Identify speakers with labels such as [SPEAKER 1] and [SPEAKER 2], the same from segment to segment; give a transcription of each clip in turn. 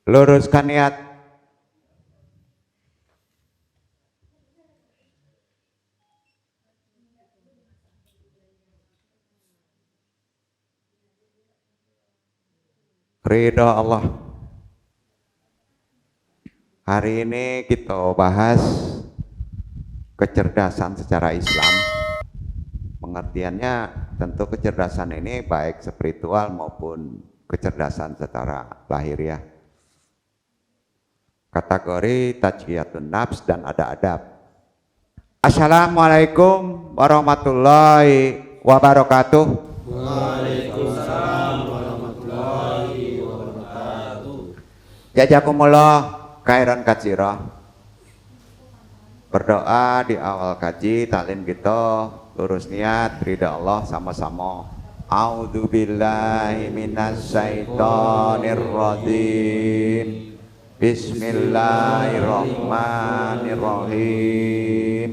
[SPEAKER 1] Luruskan niat. Ridho Allah. Hari ini kita bahas kecerdasan secara Islam. Pengertiannya tentu kecerdasan ini baik spiritual maupun kecerdasan secara lahiriah. Kategori tazkiyatun nafs dan ada adab. Assalamualaikum warahmatullahi wabarakatuh.
[SPEAKER 2] Waalaikumsalam warahmatullahi wabarakatuh.
[SPEAKER 1] Jazakumullah khairan katsira. Berdoa di awal kaji taklim kita, lurus niat ridha Allah sama-sama. A'udzubillahi minasyaitonir rajim. Bismillahirrahmanirrahim.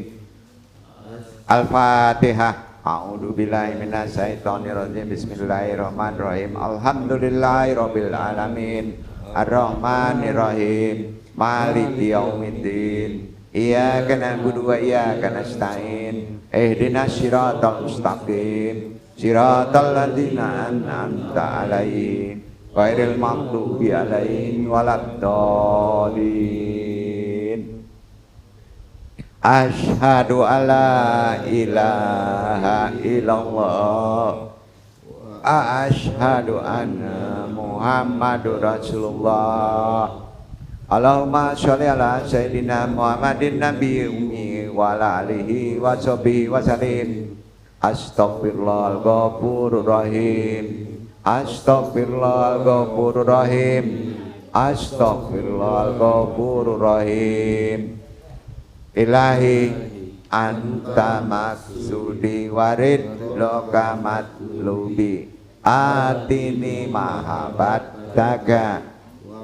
[SPEAKER 1] Al-Fatihah. A'udzubillahi minasyaitonirrajim. Bismillahirrahmanirrahim. Alhamdulillahirabbil alamin. Ar-Rahmanirrahim. Maliki yaumiddin. Iyyaka na'budu wa iyyaka nasta'in. Ihdinas siratal mustaqim. Siratal ladzina an'amta 'alaihim ghairil maghdubi 'alaihim waladdallin. Asyhadu alla ilaha illallah. Asyhadu anna Muhammadur Rasulullah. Allahumma sholli ala sayyidina Muhammadin nabiyyi ummi wa ala alihi wa sahbihi wa sallim. Astaghfirullahal ghafurur rahim. Astaghfirullahal ghafurur rahim. Astaghfirullahal ghafurur rahim. Ilahi anta maksudi warid loka matlubi atini mahabat taga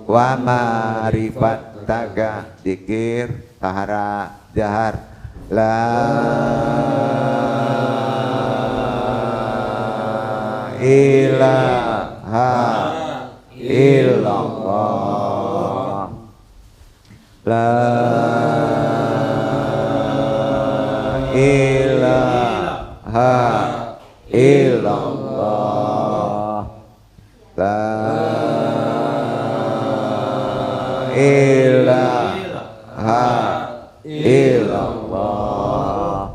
[SPEAKER 1] wa marifat taga. Zikir tahara jahar. La ilaha illallah. La ilaha illallah. La ilaha illallah.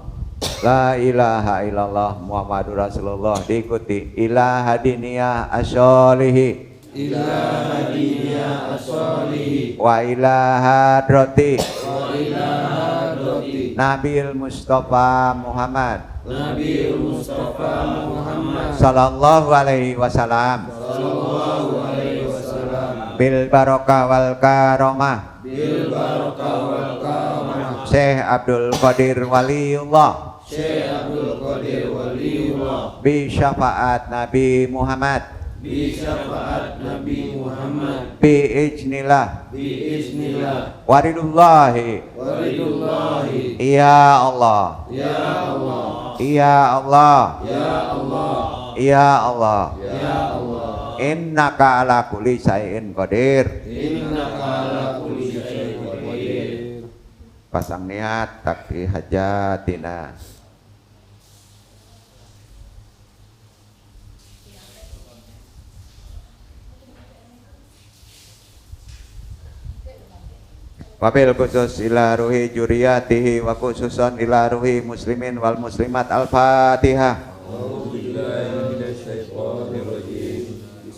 [SPEAKER 1] La ilaha illallah Muhammadur Rasulullah. Diikuti ilaha diniyah asyolihi.
[SPEAKER 2] Ilaha diniyah asyolihi.
[SPEAKER 1] Wa ilaha droti.
[SPEAKER 2] Wa ilaha droti.
[SPEAKER 1] Nabil Mustafa Muhammad.
[SPEAKER 2] Nabi Mustafa Muhammad
[SPEAKER 1] Sallallahu alaihi wasallam.
[SPEAKER 2] sallallahu alaihi wasallam.
[SPEAKER 1] Bil barokah wal karomah.
[SPEAKER 2] Bil barakah wal karamah.
[SPEAKER 1] Syekh Abdul Qadir Waliullah.
[SPEAKER 2] Syekh Abdul Qadir Waliullah.
[SPEAKER 1] Bi syafaat Nabi Muhammad.
[SPEAKER 2] Bi syafaat Nabi Muhammad.
[SPEAKER 1] Bi ijnillah.
[SPEAKER 2] Bi iznillah.
[SPEAKER 1] Waridullahi.
[SPEAKER 2] Waridullahi.
[SPEAKER 1] Ya Allah.
[SPEAKER 2] Ya Allah.
[SPEAKER 1] Ya Allah.
[SPEAKER 2] Ya Allah.
[SPEAKER 1] Ya Allah.
[SPEAKER 2] Ya Allah.
[SPEAKER 1] Innaka ala kulli syai'in qadir.
[SPEAKER 2] Innaka ala kulli syai'in qadir.
[SPEAKER 1] Pasang niat takfi hajatina. Wabil khusus ila ruhi juriyatihi wa khususan ila ruhi muslimin wal muslimat. Al-Fatihah.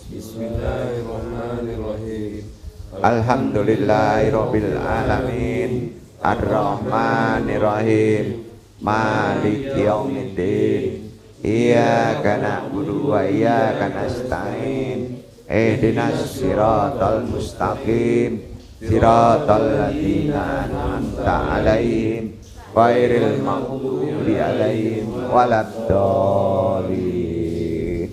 [SPEAKER 2] Bismillahirrahmanirrahim.
[SPEAKER 1] Alhamdulillahirabbil alamin. Ar-Rahmanirrahim. Maliki yaumiddin. Iyyaka na'budu wa iyyaka nasta'in. Ihdinas siratal mustaqim. Siratal ladzina an'amta 'alaihim ghairil maghdubi 'alaihim waladdallin.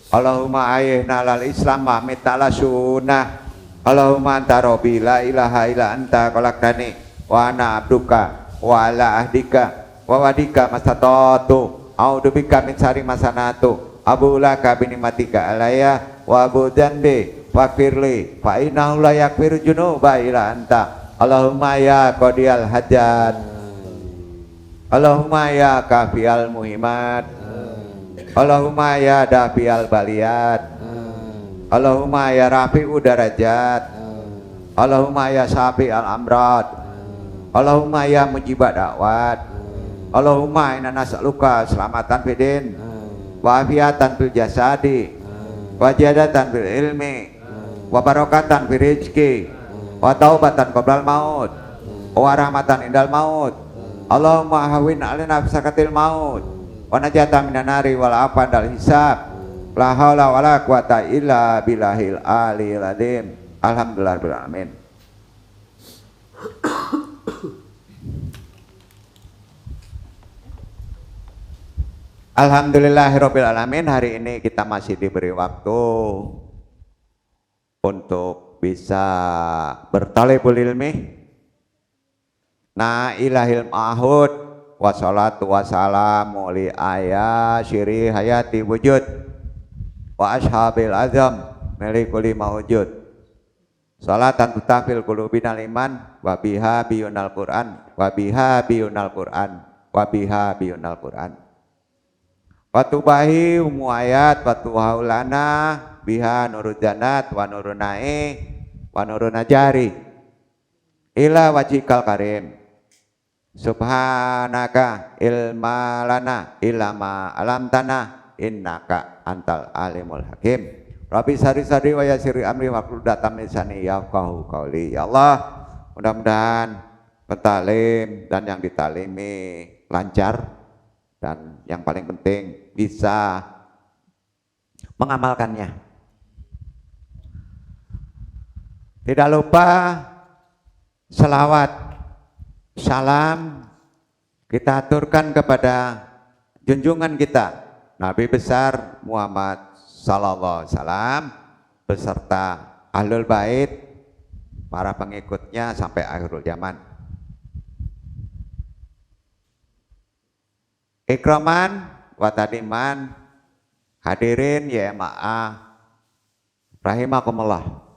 [SPEAKER 1] Allahumma ayyihna lal islam wa mitala sunnah. Allahumma anta rabbi la ilaha illa anta khalaqtani wa ana abduka wa ala ahdika wa wadika mastata'tu a'udzu bika min syarri ma sana'tu abu laka bi ni'matika alayya wa abu dzanbi faghfirli fa innahu la yaghfiru dzunuba illa anta. Allahumma ya qadiyal hajat, Allahumma ya kafiyal muhimat, Allahumma ya dafiyal baliyat, Allahumma ya rafi'u darajat, Allahumma ya syafi'al amrad, Allahumma ya mujibad da'wat, Allahumma inna nas'aluka selamatan fidin wa afiatan fil jasadi wa jadatan fil ilmi wa barakatan fil rizki wa taubatan qoblal maut wa rahmatan indal maut. Allahumma hawin alina fisakatil maut wa najatan minan nari wal afan dal hisab. La haula wala quwata illa billahil aliyil azim. Alhamdulillahirabbil alamin. Alhamdulillahirabbil alamin. Hari ini kita masih diberi waktu untuk bisa bertalibul ilmi, na ilahil ma'hud, wassalatu wassalamu li ayah syiri hayati wujud wa ashabil azam melikuli mawujud. Salatan tutafil qulubinal iman wa biha biyunal Qur'an wa biha biyunal Qur'an wa biha biyunal Qur'an wa tubahi umu ayat wa tuhaulana biha nurul jannat wa nurun na'i wa nurun najari ila wajikal karim. Subhanaka ilma lana ilama alam tanah innaka antal alimul hakim. Rabbi sari wa yasiri amri wa quddatam lisani yafqahu qauli. Ya Allah, mudah-mudahan pentalim dan yang ditalimi lancar, dan yang paling penting bisa mengamalkannya. Tidak lupa selawat salam kita aturkan kepada junjungan kita Nabi besar Muhammad sallallahu alaihi wasallam beserta ahlul bait, para pengikutnya sampai akhirul zaman. Ikraman wa tadiman, hadirin ya ma'ah rahimakumullah.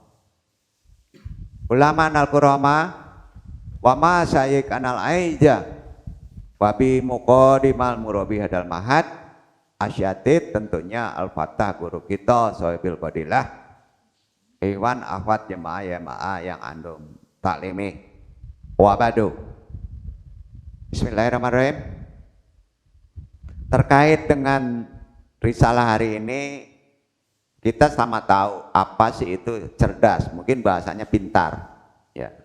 [SPEAKER 1] Ulama al-kurama wa ma sayyik anal aija wa bi muqaddimal murabi hadal mahad asyatid, tentunya al-fatah guru kita Sohibil Qadilah, Iwan Afat jemaah yang andum taklimi wa badu. Bismillahirrahmanirrahim. Terkait dengan risalah hari ini, kita sama tahu apa sih itu cerdas, mungkin bahasanya pintar. Ya.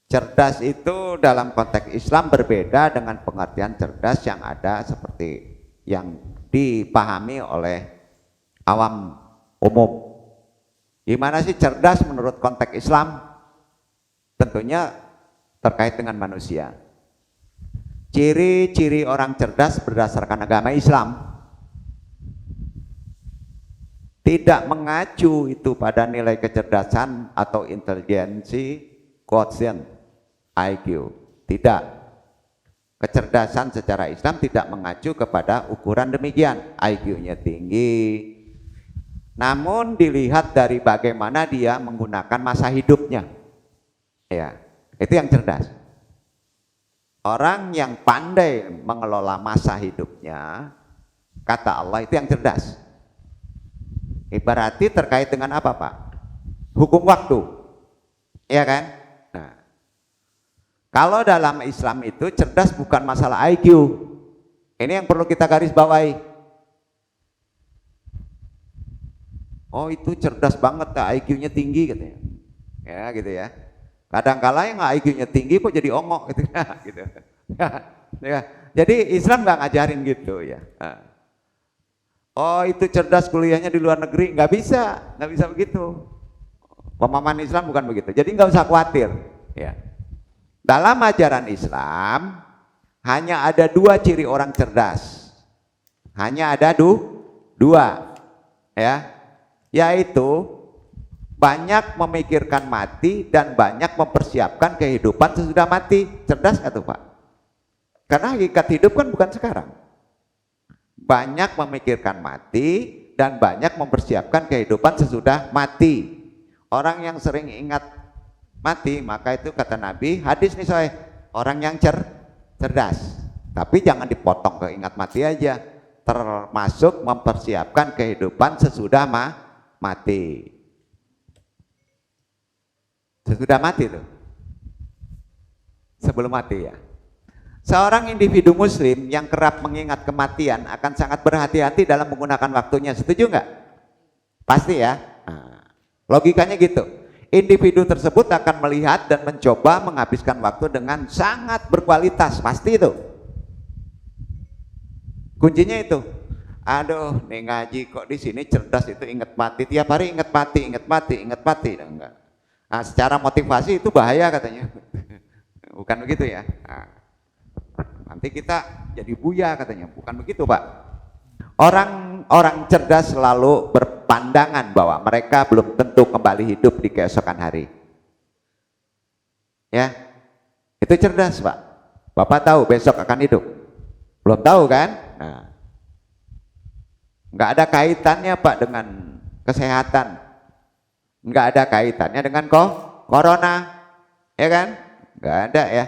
[SPEAKER 1] Cerdas itu dalam konteks Islam berbeda dengan pengertian cerdas yang ada seperti yang dipahami oleh awam umum. Gimana sih cerdas menurut konteks Islam? Tentunya terkait dengan manusia. Ciri-ciri orang cerdas berdasarkan agama Islam tidak mengacu itu pada nilai kecerdasan atau intelijensi, quotient, IQ. Tidak. Kecerdasan secara Islam tidak mengacu kepada ukuran demikian. IQ-nya tinggi. Namun dilihat dari bagaimana dia menggunakan masa hidupnya. Ya, itu yang cerdas. Orang yang pandai mengelola masa hidupnya, kata Allah, itu yang cerdas. Ibaratnya terkait dengan apa, Pak? Hukum waktu. Iya kan? Nah, kalau dalam Islam itu cerdas bukan masalah IQ. Ini yang perlu kita garis bawahi. Oh, itu cerdas banget, IQ-nya tinggi katanya. Ya, gitu ya. Kadang-kala yang IQ-nya tinggi kok jadi ongok gitu. Gitu. Ya. Jadi Islam nggak ngajarin gitu ya. Oh, itu cerdas kuliahnya di luar negeri, nggak bisa begitu. Pemahaman Islam bukan begitu. Jadi nggak usah khawatir. Ya. Dalam ajaran Islam hanya ada dua ciri orang cerdas. Hanya ada dua, ya, yaitu banyak memikirkan mati dan banyak mempersiapkan kehidupan sesudah mati. Cerdas nggak tuh, Pak? Karena hakikat hidup kan bukan sekarang. Banyak memikirkan mati dan banyak mempersiapkan kehidupan sesudah mati. Orang yang sering ingat mati, maka itu kata Nabi, hadis nih saya, orang yang cerdas. Tapi jangan dipotong ke ingat mati aja, termasuk mempersiapkan kehidupan sesudah mati. Sesudah mati tuh, sebelum mati ya. Seorang individu muslim yang kerap mengingat kematian akan sangat berhati-hati dalam menggunakan waktunya. Setuju nggak? Pasti ya. Nah, logikanya gitu. Individu tersebut akan melihat dan mencoba menghabiskan waktu dengan sangat berkualitas. Pasti itu. Kuncinya itu. Aduh, nih ngaji kok di sini cerdas itu ingat mati. Tiap hari ingat mati, ingat mati, ingat mati. Enggak. Nah, secara motivasi itu bahaya katanya. Bukan begitu ya. Nah, nanti kita jadi buya katanya. Bukan begitu Pak. Orang cerdas selalu berpandangan bahwa mereka belum tentu kembali hidup di keesokan hari. Ya, itu cerdas Pak. Bapak tahu besok akan hidup? Belum tahu kan? Nah, nggak ada kaitannya Pak dengan kesehatan. Nggak ada kaitannya dengan corona. Ya kan? Nggak ada ya.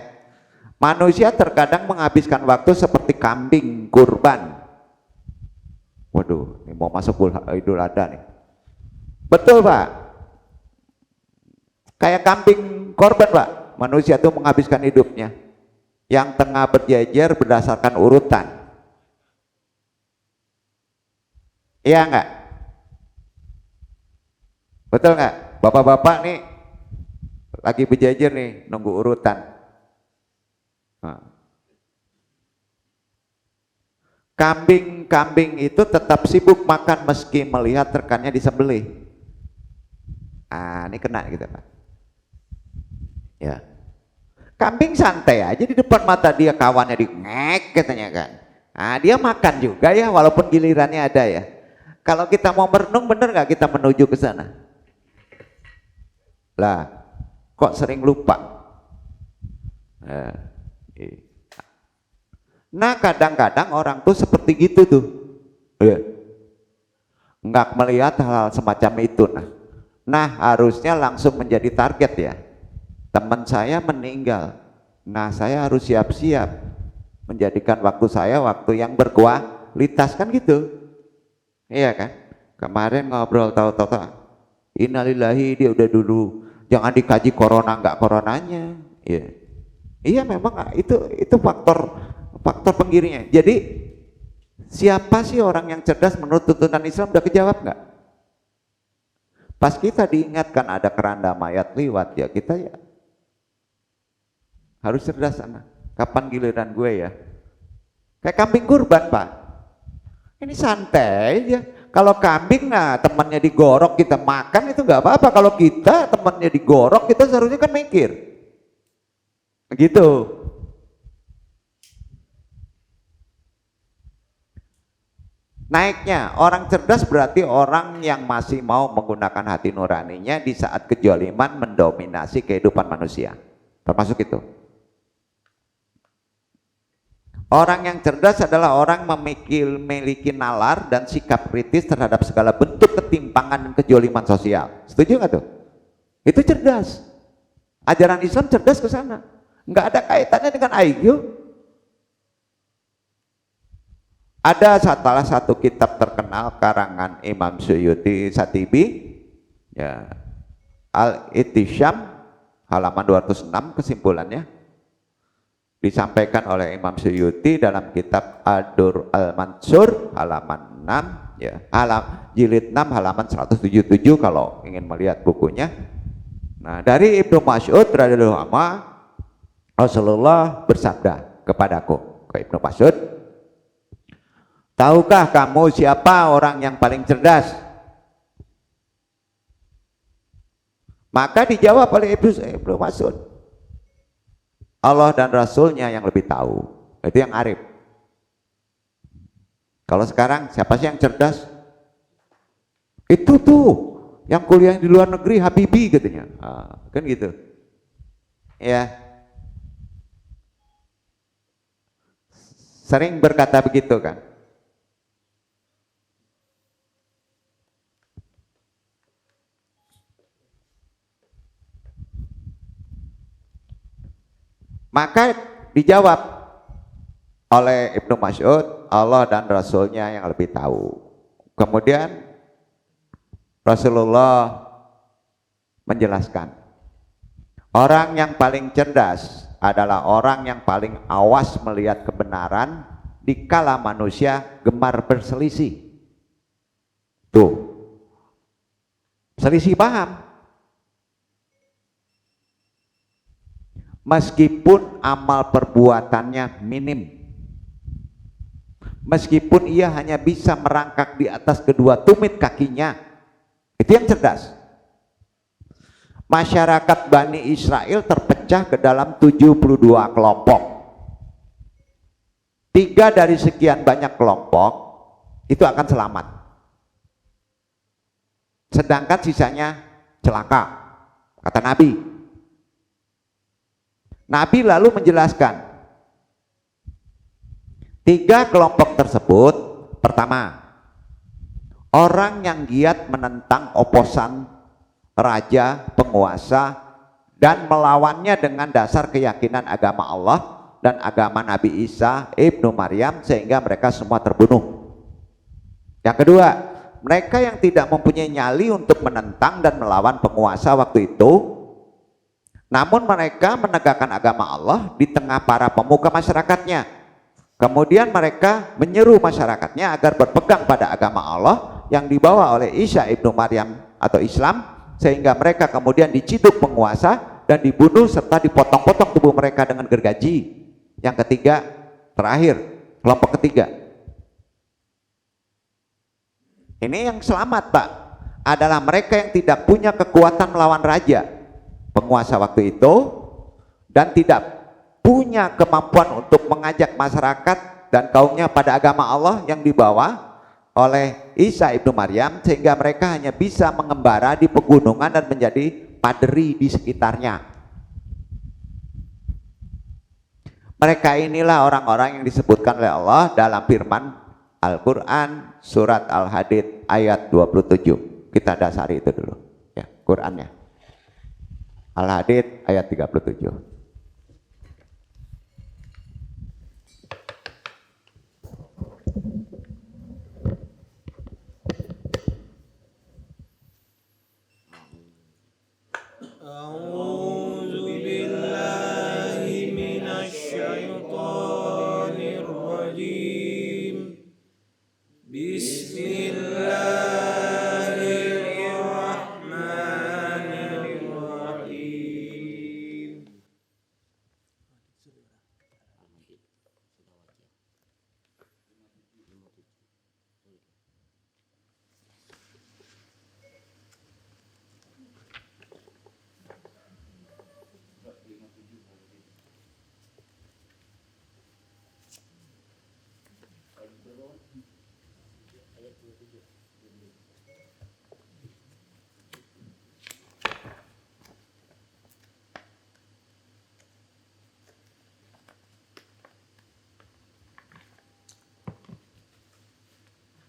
[SPEAKER 1] Manusia terkadang menghabiskan waktu seperti kambing kurban. Waduh, ini mau masuk Idul Adha nih. Betul Pak. Kayak kambing korban Pak. Manusia itu menghabiskan hidupnya yang tengah berjejer berdasarkan urutan. Iya enggak? Betul enggak? Bapak-bapak nih lagi berjejer nih nunggu urutan. Kambing itu tetap sibuk makan meski melihat rekannya disembelih. Ini kena gitu Pak. Ya. Kambing santai aja di depan mata dia, kawannya ngek katanya kan. Dia makan juga ya walaupun gilirannya ada ya. Kalau kita mau merenung, bener nggak kita menuju ke sana? Lah, kok sering lupa? Nah kadang-kadang orang tuh seperti gitu tuh, nggak melihat hal-hal semacam itu. Nah harusnya langsung menjadi target ya. Teman saya meninggal, nah saya harus siap-siap menjadikan waktu saya waktu yang berkualitas kan gitu. Iya kan? Kemarin ngobrol tahu-tahu innalillahi dia udah dulu, jangan dikaji corona nggak coronanya. Iya memang itu faktor penggirinya. Jadi siapa sih orang yang cerdas menurut tuntunan Islam, udah kejawab nggak? Pas kita diingatkan ada keranda mayat liwat ya kita ya harus cerdas sana. Kapan giliran gue ya? Kayak kambing kurban Pak. Ini santai aja. Kalau kambing temannya digorok kita makan itu nggak apa-apa. Kalau kita temannya digorok kita seharusnya kan mikir. Begitu. Naiknya orang cerdas berarti orang yang masih mau menggunakan hati nuraninya di saat kejoliman mendominasi kehidupan manusia. Termasuk itu. Orang yang cerdas adalah orang memiliki nalar dan sikap kritis terhadap segala bentuk ketimpangan dan kejoliman sosial. Setuju nggak tuh? Itu cerdas. Ajaran Islam cerdas ke sana. Nggak ada kaitannya dengan IQ. Ada salah satu kitab terkenal karangan Imam Suyuti Satibi, ya, Al-Ittisham, halaman 206 kesimpulannya. Disampaikan oleh Imam Suyuti dalam kitab Ad-Dur Al-Mansur halaman 6 ya, jilid 6 halaman 177 kalau ingin melihat bukunya. Nah, dari Ibnu Mas'ud radhiyallahu anhu, Rasulullah bersabda kepadaku, ke Ibnu Mas'ud, tahukah kamu siapa orang yang paling cerdas? Maka dijawab oleh Ibnu Mas'ud, Allah dan Rasulnya yang lebih tahu. Itu yang arif. Kalau sekarang siapa sih yang cerdas? Itu tuh yang kuliah di luar negeri, Habibie katanya. Kan gitu. Ya. Sering berkata begitu kan. Maka dijawab oleh Ibnu Mas'ud, Allah dan Rasulnya yang lebih tahu. Kemudian Rasulullah menjelaskan, orang yang paling cerdas adalah orang yang paling awas melihat kebenaran dikala manusia gemar berselisih. Tuh, selisih paham. Meskipun amal perbuatannya minim, meskipun ia hanya bisa merangkak di atas kedua tumit kakinya, itu yang cerdas. Masyarakat Bani Israel terpecah ke dalam 72 kelompok. 3 dari sekian banyak kelompok itu akan selamat, sedangkan sisanya celaka, kata Nabi. Nabi lalu menjelaskan 3 kelompok tersebut. Pertama, orang yang giat menentang oposan raja, penguasa, dan melawannya dengan dasar keyakinan agama Allah dan agama Nabi Isa Ibnu Maryam sehingga mereka semua terbunuh. Yang kedua, mereka yang tidak mempunyai nyali untuk menentang dan melawan penguasa waktu itu, namun mereka menegakkan agama Allah di tengah para pemuka masyarakatnya. Kemudian mereka menyeru masyarakatnya agar berpegang pada agama Allah yang dibawa oleh Isa Ibnu Maryam atau Islam, sehingga mereka kemudian diciduk penguasa dan dibunuh serta dipotong-potong tubuh mereka dengan gergaji. Yang ketiga, terakhir, kelompok ketiga. Ini yang selamat, Pak, adalah mereka yang tidak punya kekuatan melawan raja, penguasa waktu itu, dan tidak punya kemampuan untuk mengajak masyarakat dan kaumnya pada agama Allah yang dibawa oleh Isa Ibnu Maryam, sehingga mereka hanya bisa mengembara di pegunungan dan menjadi paderi di sekitarnya. Mereka inilah orang-orang yang disebutkan oleh Allah dalam firman Al-Quran surat Al-Hadid ayat 27. Kita dasari itu dulu ya, Qurannya. Al-Hadid ayat 37.
[SPEAKER 2] A'udzu billahi minasyaitonir rajim. Bismillahirrahmanirrahim.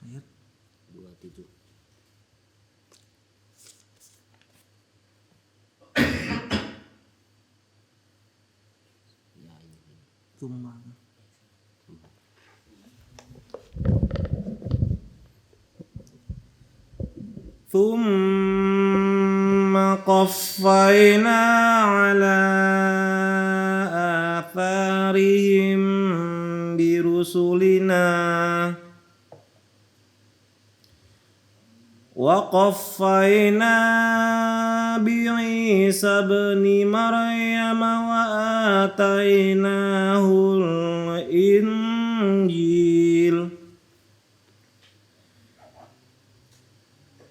[SPEAKER 2] Ayat 27. Tumbang. ثم قفينا على آثارهم برسلنا وقفينا بعيسى ابن مريم وآتيناه الإنجيل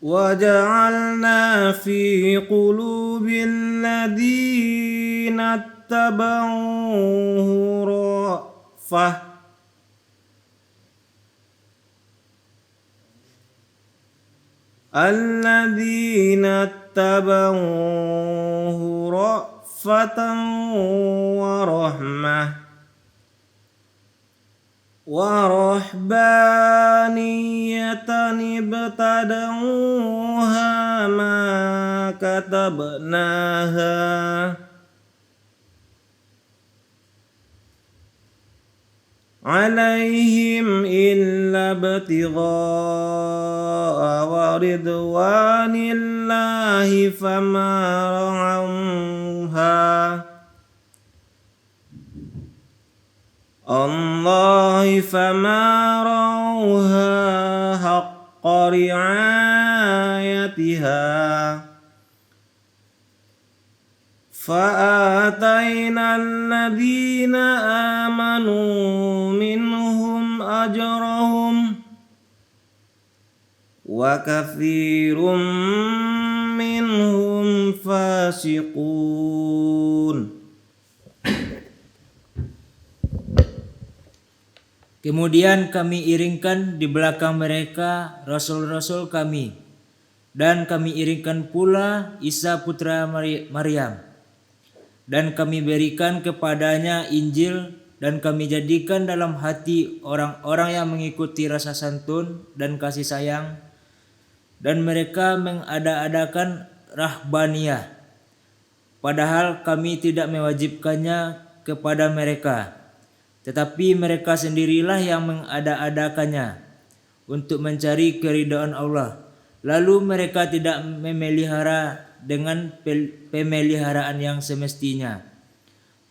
[SPEAKER 2] وجعلنا في قلوب الذين اتبعوه رأفة ورحمة ورهبانية ابتدعوها ما كتبناها
[SPEAKER 3] عليهم إلا ابتغاء ورضوان الله فما رعوها حق رعايتها فآتينا الذين آمنوا منهم أجرهم وكثير منهم فاسقون. Kemudian kami iringkan di belakang mereka rasul-rasul kami, dan kami iringkan pula Isa putra Maryam, dan kami berikan kepadanya Injil, dan kami jadikan dalam hati orang-orang yang mengikuti rasa santun dan kasih sayang, dan mereka mengada-adakan rahbaniyah, padahal kami tidak mewajibkannya kepada mereka. Tetapi mereka sendirilah yang mengada-adakannya untuk mencari keridhaan Allah. Lalu mereka tidak memelihara dengan pemeliharaan yang semestinya.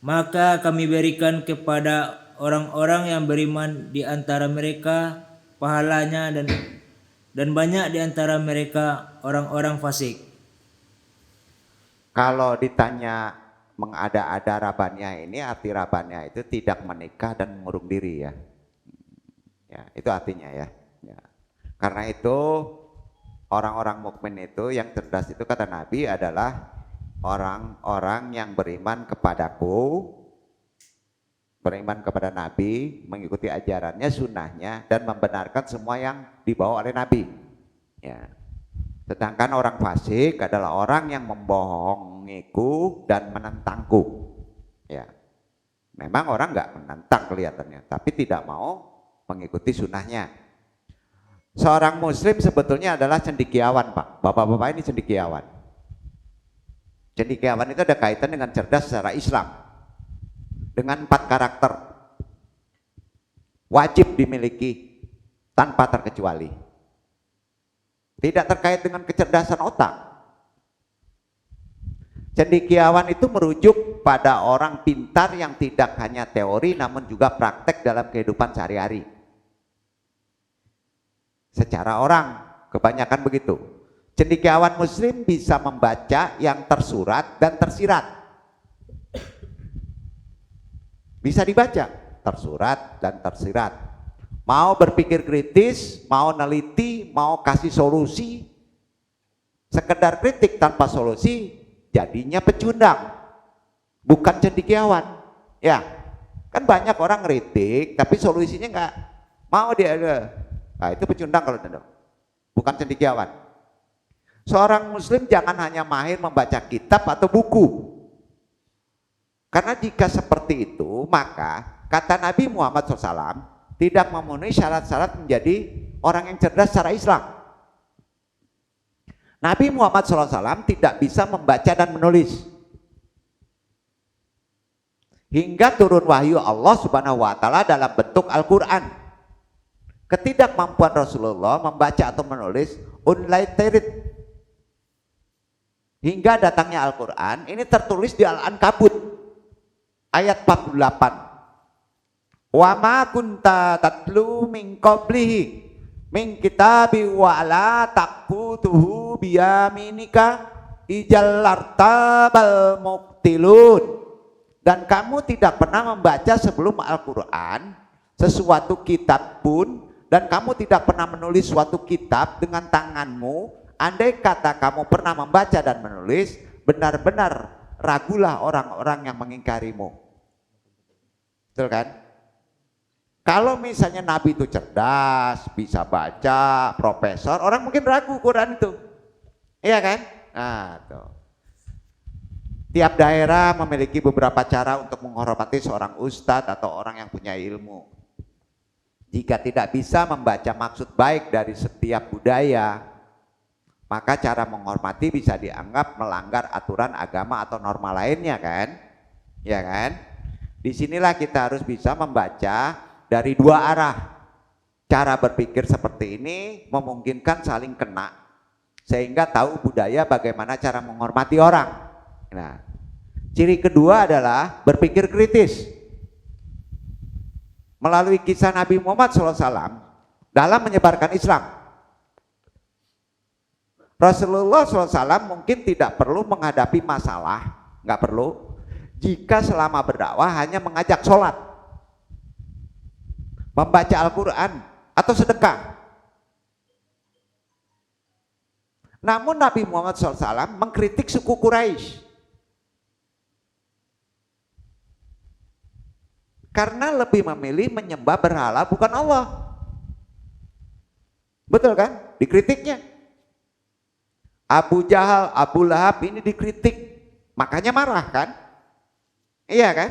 [SPEAKER 3] Maka kami berikan kepada orang-orang yang beriman di antara mereka pahalanya, dan banyak di antara mereka orang-orang fasik.
[SPEAKER 1] Kalau ditanya mengada-ada rabannya, ini arti rabannya itu tidak menikah dan mengurung diri ya. Ya, itu artinya ya. Ya. Karena itu orang-orang mukmin itu yang cerdas itu kata Nabi adalah orang-orang yang beriman kepadaku, beriman kepada Nabi, mengikuti ajarannya, sunnahnya, dan membenarkan semua yang dibawa oleh Nabi. Ya. Sedangkan orang fasik adalah orang yang membohongiku dan menentangku. Ya, memang orang nggak menentang kelihatannya, tapi tidak mau mengikuti sunnahnya. Seorang muslim sebetulnya adalah cendekiawan, Pak. Bapak-bapak ini cendekiawan. Cendekiawan itu ada kaitan dengan cerdas secara Islam. Dengan 4 karakter. Wajib dimiliki tanpa terkecuali. Tidak terkait dengan kecerdasan otak. Cendekiawan itu merujuk pada orang pintar yang tidak hanya teori namun juga praktek dalam kehidupan sehari-hari. Secara orang, kebanyakan begitu. Cendekiawan muslim bisa membaca yang tersurat dan tersirat. Bisa dibaca, tersurat dan tersirat. Mau berpikir kritis, mau neliti, mau kasih solusi. Sekedar kritik tanpa solusi jadinya pecundang, bukan cendekiawan. Ya, kan banyak orang kritik tapi solusinya nggak mau dia. Nah, itu pecundang kalau tidak, bukan cendekiawan. Seorang muslim jangan hanya mahir membaca kitab atau buku. Karena jika seperti itu, maka kata Nabi Muhammad SAW, tidak memenuhi syarat-syarat menjadi orang yang cerdas secara Islam. Nabi Muhammad SAW tidak bisa membaca dan menulis. Hingga turun wahyu Allah Subhanahu wa Ta'ala dalam bentuk Al-Quran. Ketidakmampuan Rasulullah membaca atau menulis unlitered. Hingga datangnya Al-Quran, ini tertulis di Al-Ankabut ayat 48. Wa ma kunta tatlu min qablihi min kitabi wa la taqutuhu biyaminika ijal lartabal mubtilun. Dan kamu tidak pernah membaca sebelum Al-Quran sesuatu kitab pun, dan kamu tidak pernah menulis suatu kitab dengan tanganmu. Andai kata kamu pernah membaca dan menulis, benar-benar ragulah orang-orang yang mengingkarimu. Betul kan? Kalau misalnya Nabi itu cerdas, bisa baca, profesor, orang mungkin ragu Quran itu. Iya kan? Nah, tuh. Tiap daerah memiliki beberapa cara untuk menghormati seorang ustadz atau orang yang punya ilmu. Jika tidak bisa membaca maksud baik dari setiap budaya, maka cara menghormati bisa dianggap melanggar aturan agama atau norma lainnya kan? Ya kan? Disinilah kita harus bisa membaca dari dua arah. Cara berpikir seperti ini memungkinkan saling kena, sehingga tahu budaya bagaimana cara menghormati orang. Nah, ciri kedua adalah berpikir kritis. Melalui kisah Nabi Muhammad SAW dalam menyebarkan Islam, Rasulullah SAW mungkin tidak perlu menghadapi masalah, nggak perlu, jika selama berdakwah hanya mengajak sholat, membaca Al-Quran, atau sedekah. Namun Nabi Muhammad SAW mengkritik suku Quraisy karena lebih memilih menyembah berhala bukan Allah. Betul kan? Dikritiknya. Abu Jahal, Abu Lahab ini dikritik, makanya marah kan? Iya kan?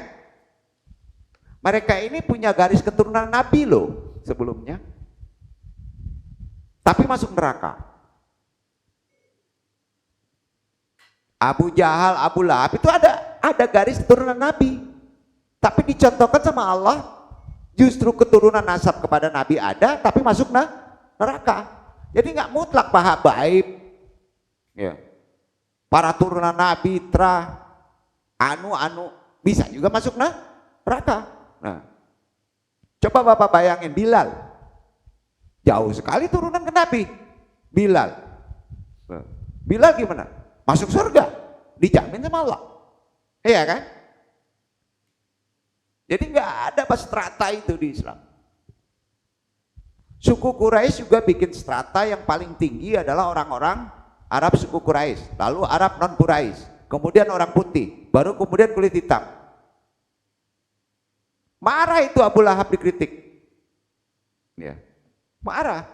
[SPEAKER 1] Mereka ini punya garis keturunan Nabi loh sebelumnya, tapi masuk neraka. Abu Jahal, Abu Lahab itu ada garis keturunan Nabi, tapi dicontohkan sama Allah, justru keturunan nasab kepada Nabi ada, tapi masuk neraka. Jadi nggak mutlak paha baik. Ya. Para turunan Nabi, anu bisa juga masuk neraka. Nah, coba Bapak bayangin Bilal, jauh sekali turunan ke Nabi. Bilal gimana? Masuk surga, dijamin sama Allah. Iya kan? Jadi nggak ada strata itu di Islam. Suku Quraisy juga bikin strata yang paling tinggi adalah orang-orang Arab suku Quraisy, lalu Arab non Quraisy, kemudian orang putih, baru kemudian kulit hitam. Marah itu Abu Lahab dikritik. Ya. Marah.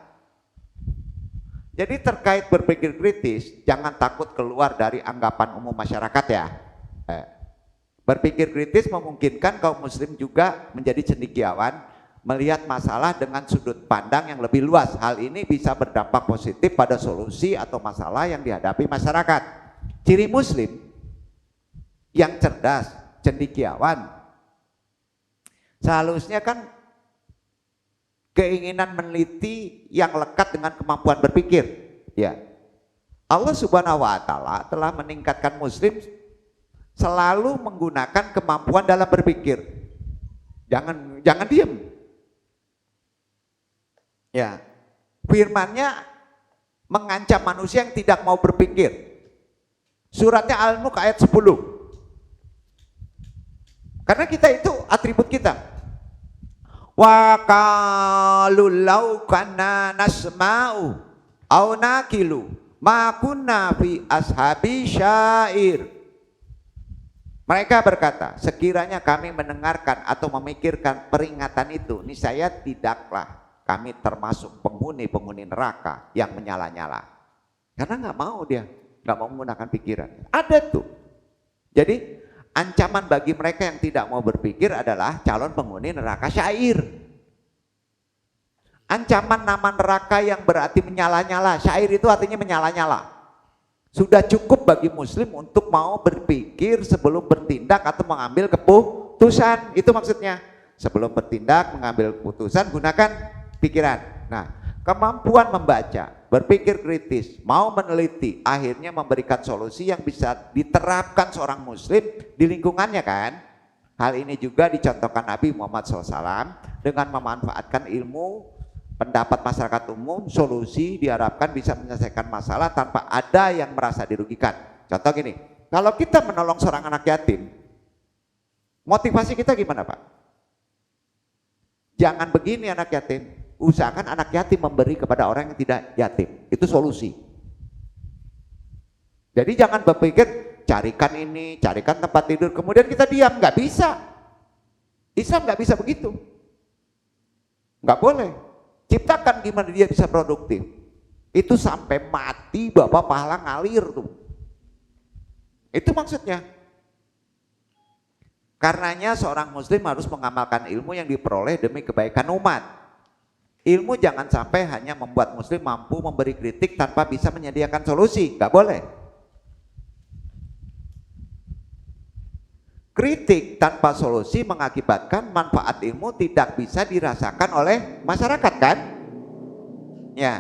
[SPEAKER 1] Jadi terkait berpikir kritis, jangan takut keluar dari anggapan umum masyarakat ya. Berpikir kritis memungkinkan kaum muslim juga menjadi cendekiawan, melihat masalah dengan sudut pandang yang lebih luas. Hal ini bisa berdampak positif pada solusi atau masalah yang dihadapi masyarakat. Ciri muslim yang cerdas, cendekiawan, seharusnya kan keinginan meneliti yang lekat dengan kemampuan berpikir. Ya, Allah Subhanahu wa Ta'ala telah meningkatkan muslim selalu menggunakan kemampuan dalam berpikir. Jangan diam. Ya, firman-Nya mengancam manusia yang tidak mau berpikir. Suratnya Al-Mulk ayat 10. Karena kita itu atribut kita. Wa qalu law kana nasma'u aw naqilu ma kunna fi ashabi syair. Mereka berkata, sekiranya kami mendengarkan atau memikirkan peringatan itu, niscaya tidaklah kami termasuk penghuni neraka yang menyala-nyala. Karena nggak mau dia, nggak mau menggunakan pikiran. Ada tuh. Jadi ancaman bagi mereka yang tidak mau berpikir adalah calon penghuni neraka syair. Ancaman nama neraka yang berarti menyala-nyala. Syair itu artinya menyala-nyala. Sudah cukup bagi muslim untuk mau berpikir sebelum bertindak atau mengambil keputusan. Itu maksudnya. Sebelum bertindak, mengambil keputusan, gunakan pikiran. Nah, kemampuan membaca, berpikir kritis, mau meneliti, akhirnya memberikan solusi yang bisa diterapkan seorang muslim di lingkungannya kan. Hal ini juga dicontohkan Nabi Muhammad SAW dengan memanfaatkan ilmu, pendapat masyarakat umum, solusi diharapkan bisa menyelesaikan masalah tanpa ada yang merasa dirugikan. Contoh gini, kalau kita menolong seorang anak yatim, motivasi kita gimana Pak? Jangan begini anak yatim. Usahakan anak yatim memberi kepada orang yang tidak yatim. Itu solusi. Jadi jangan berpikir carikan ini, carikan tempat tidur, kemudian kita diam. Nggak bisa. Islam nggak bisa begitu. Nggak boleh. Ciptakan gimana dia bisa produktif. Itu sampai mati Bapak pahala ngalir tuh. Itu maksudnya. Karenanya seorang muslim harus mengamalkan ilmu yang diperoleh demi kebaikan umat. Ilmu jangan sampai hanya membuat muslim mampu memberi kritik tanpa bisa menyediakan solusi, nggak boleh. Kritik tanpa solusi mengakibatkan manfaat ilmu tidak bisa dirasakan oleh masyarakat, kan? Ya.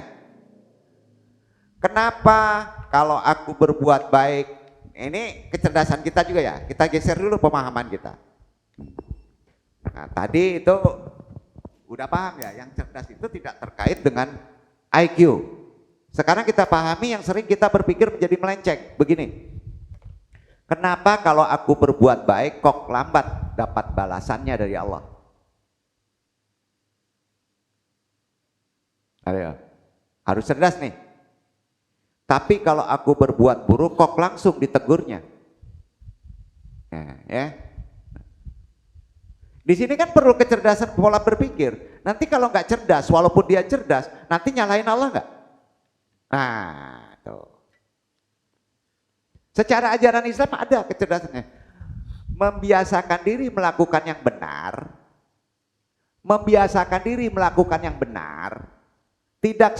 [SPEAKER 1] Kenapa kalau aku berbuat baik? Ini kecerdasan kita juga ya. Kita geser dulu pemahaman kita. Nah, tadi itu udah paham ya, yang cerdas itu tidak terkait dengan IQ. Sekarang kita pahami yang sering kita berpikir menjadi melenceng. Begini. Kenapa kalau aku berbuat baik kok lambat dapat balasannya dari Allah? Ayo, harus cerdas nih. Tapi kalau aku berbuat buruk kok langsung ditegurnya. Ya. Di sini kan perlu kecerdasan pola berpikir. Nanti kalau nggak cerdas, walaupun dia cerdas, nanti nyalahin Allah nggak? Nah, tuh. Secara ajaran Islam ada kecerdasannya. Membiasakan diri melakukan yang benar. Membiasakan diri melakukan yang benar. Tidak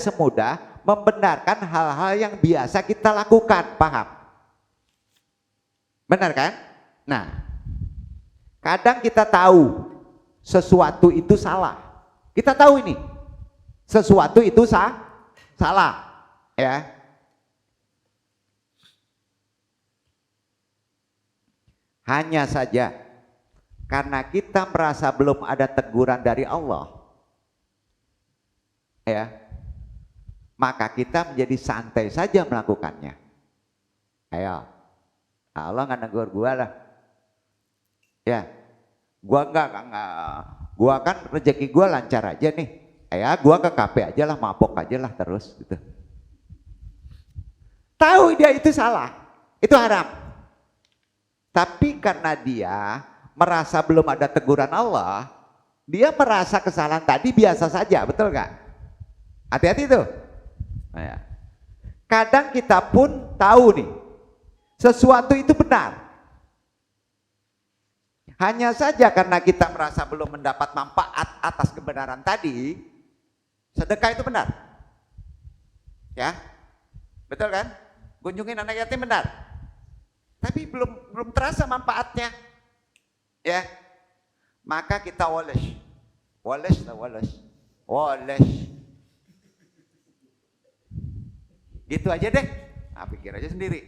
[SPEAKER 1] semudah membenarkan hal-hal yang biasa kita lakukan. Paham? Benar kan? Nah, kadang kita tahu sesuatu itu salah. Kita tahu ini. Sesuatu itu salah. Ya. Hanya saja karena kita merasa belum ada teguran dari Allah, ya, maka kita menjadi santai saja melakukannya. Ayo, Allah nggak negur gua lah, ya, gua nggak, gua kan rezeki gua lancar aja nih, ya, gua ke kafe aja lah, mabok aja lah terus, gitu. Tahu dia itu salah, itu haram. Tapi karena dia merasa belum ada teguran Allah, dia merasa kesalahan tadi biasa saja, betul nggak? Hati-hati tuh. Nah, ya. Kadang kita pun tahu nih, sesuatu itu benar. Hanya saja karena kita merasa belum mendapat manfaat atas kebenaran tadi, sedekah itu benar. Ya, betul kan? Kunjungin anak yatim benar. Tapi belum terasa manfaatnya, ya. Maka kita wales, gitu aja deh. Nah, pikir aja sendiri,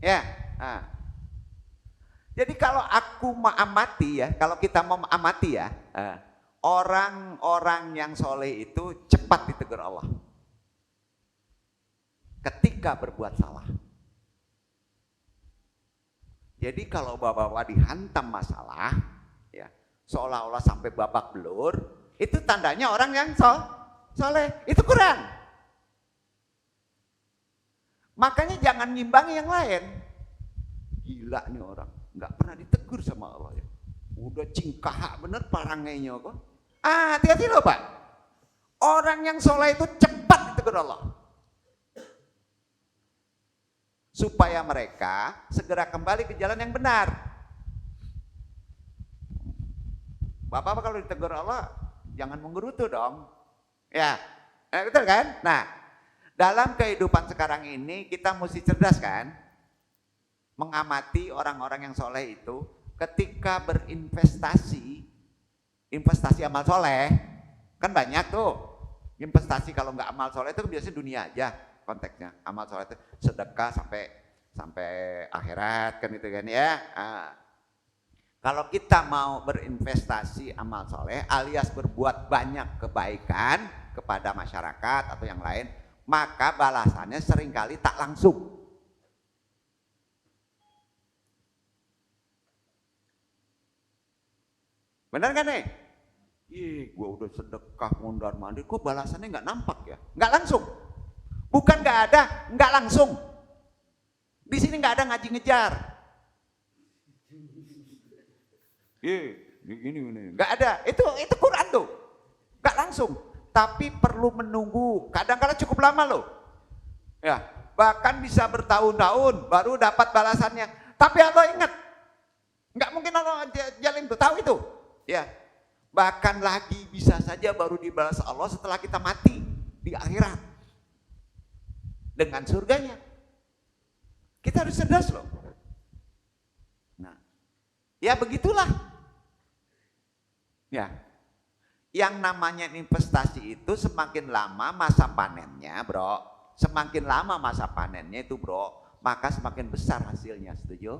[SPEAKER 1] ya. Nah. Jadi kalau aku mengamati ya, kalau kita mau mengamati ya, orang-orang yang soleh itu cepat ditegur Allah ketika berbuat salah. Jadi kalau bapak-bapak dihantam masalah, ya, seolah-olah sampai babak belur, itu tandanya orang yang soleh, itu kurang. Makanya jangan ngimbangi yang lain. Gila nih orang, nggak pernah ditegur sama Allah ya. Udah cingkah bener parangainya kok. Hati-hati loh Pak. Orang yang soleh itu cepat ditegur Allah. Supaya mereka segera kembali ke jalan yang benar. Bapak kalau ditegur Allah, jangan menggerutu dong. Ya, betul kan? Nah, dalam kehidupan sekarang ini kita mesti cerdas kan? Mengamati orang-orang yang soleh itu ketika berinvestasi, investasi amal soleh, kan banyak tuh. Investasi kalau nggak amal soleh itu biasanya dunia aja. Konteksnya amal soleh itu sedekah sampai akhirat kan itu kan ya. Kalau kita mau berinvestasi amal soleh alias berbuat banyak kebaikan kepada masyarakat atau yang lain, maka balasannya seringkali tak langsung. Benar kan nih? Gua udah sedekah mondar mandir, kok balasannya nggak nampak ya? Nggak langsung. Bukan nggak ada, nggak langsung. Di sini nggak ada ngaji ngejar. Gini. Nggak ada. Itu Quran tuh. Nggak langsung. Tapi perlu menunggu. Kadang-kadang cukup lama loh. Ya, bahkan bisa bertahun-tahun baru dapat balasannya. Tapi Allah ingat, nggak mungkin Allah jalin tuh. Tahu itu. Ya. Bahkan lagi bisa saja baru dibalas Allah setelah kita mati di akhirat. Dengan surganya. Kita harus cerdas loh. Ya begitulah. Ya. Yang namanya investasi itu semakin lama masa panennya, bro. Semakin lama masa panennya itu, bro, maka semakin besar hasilnya. Setuju?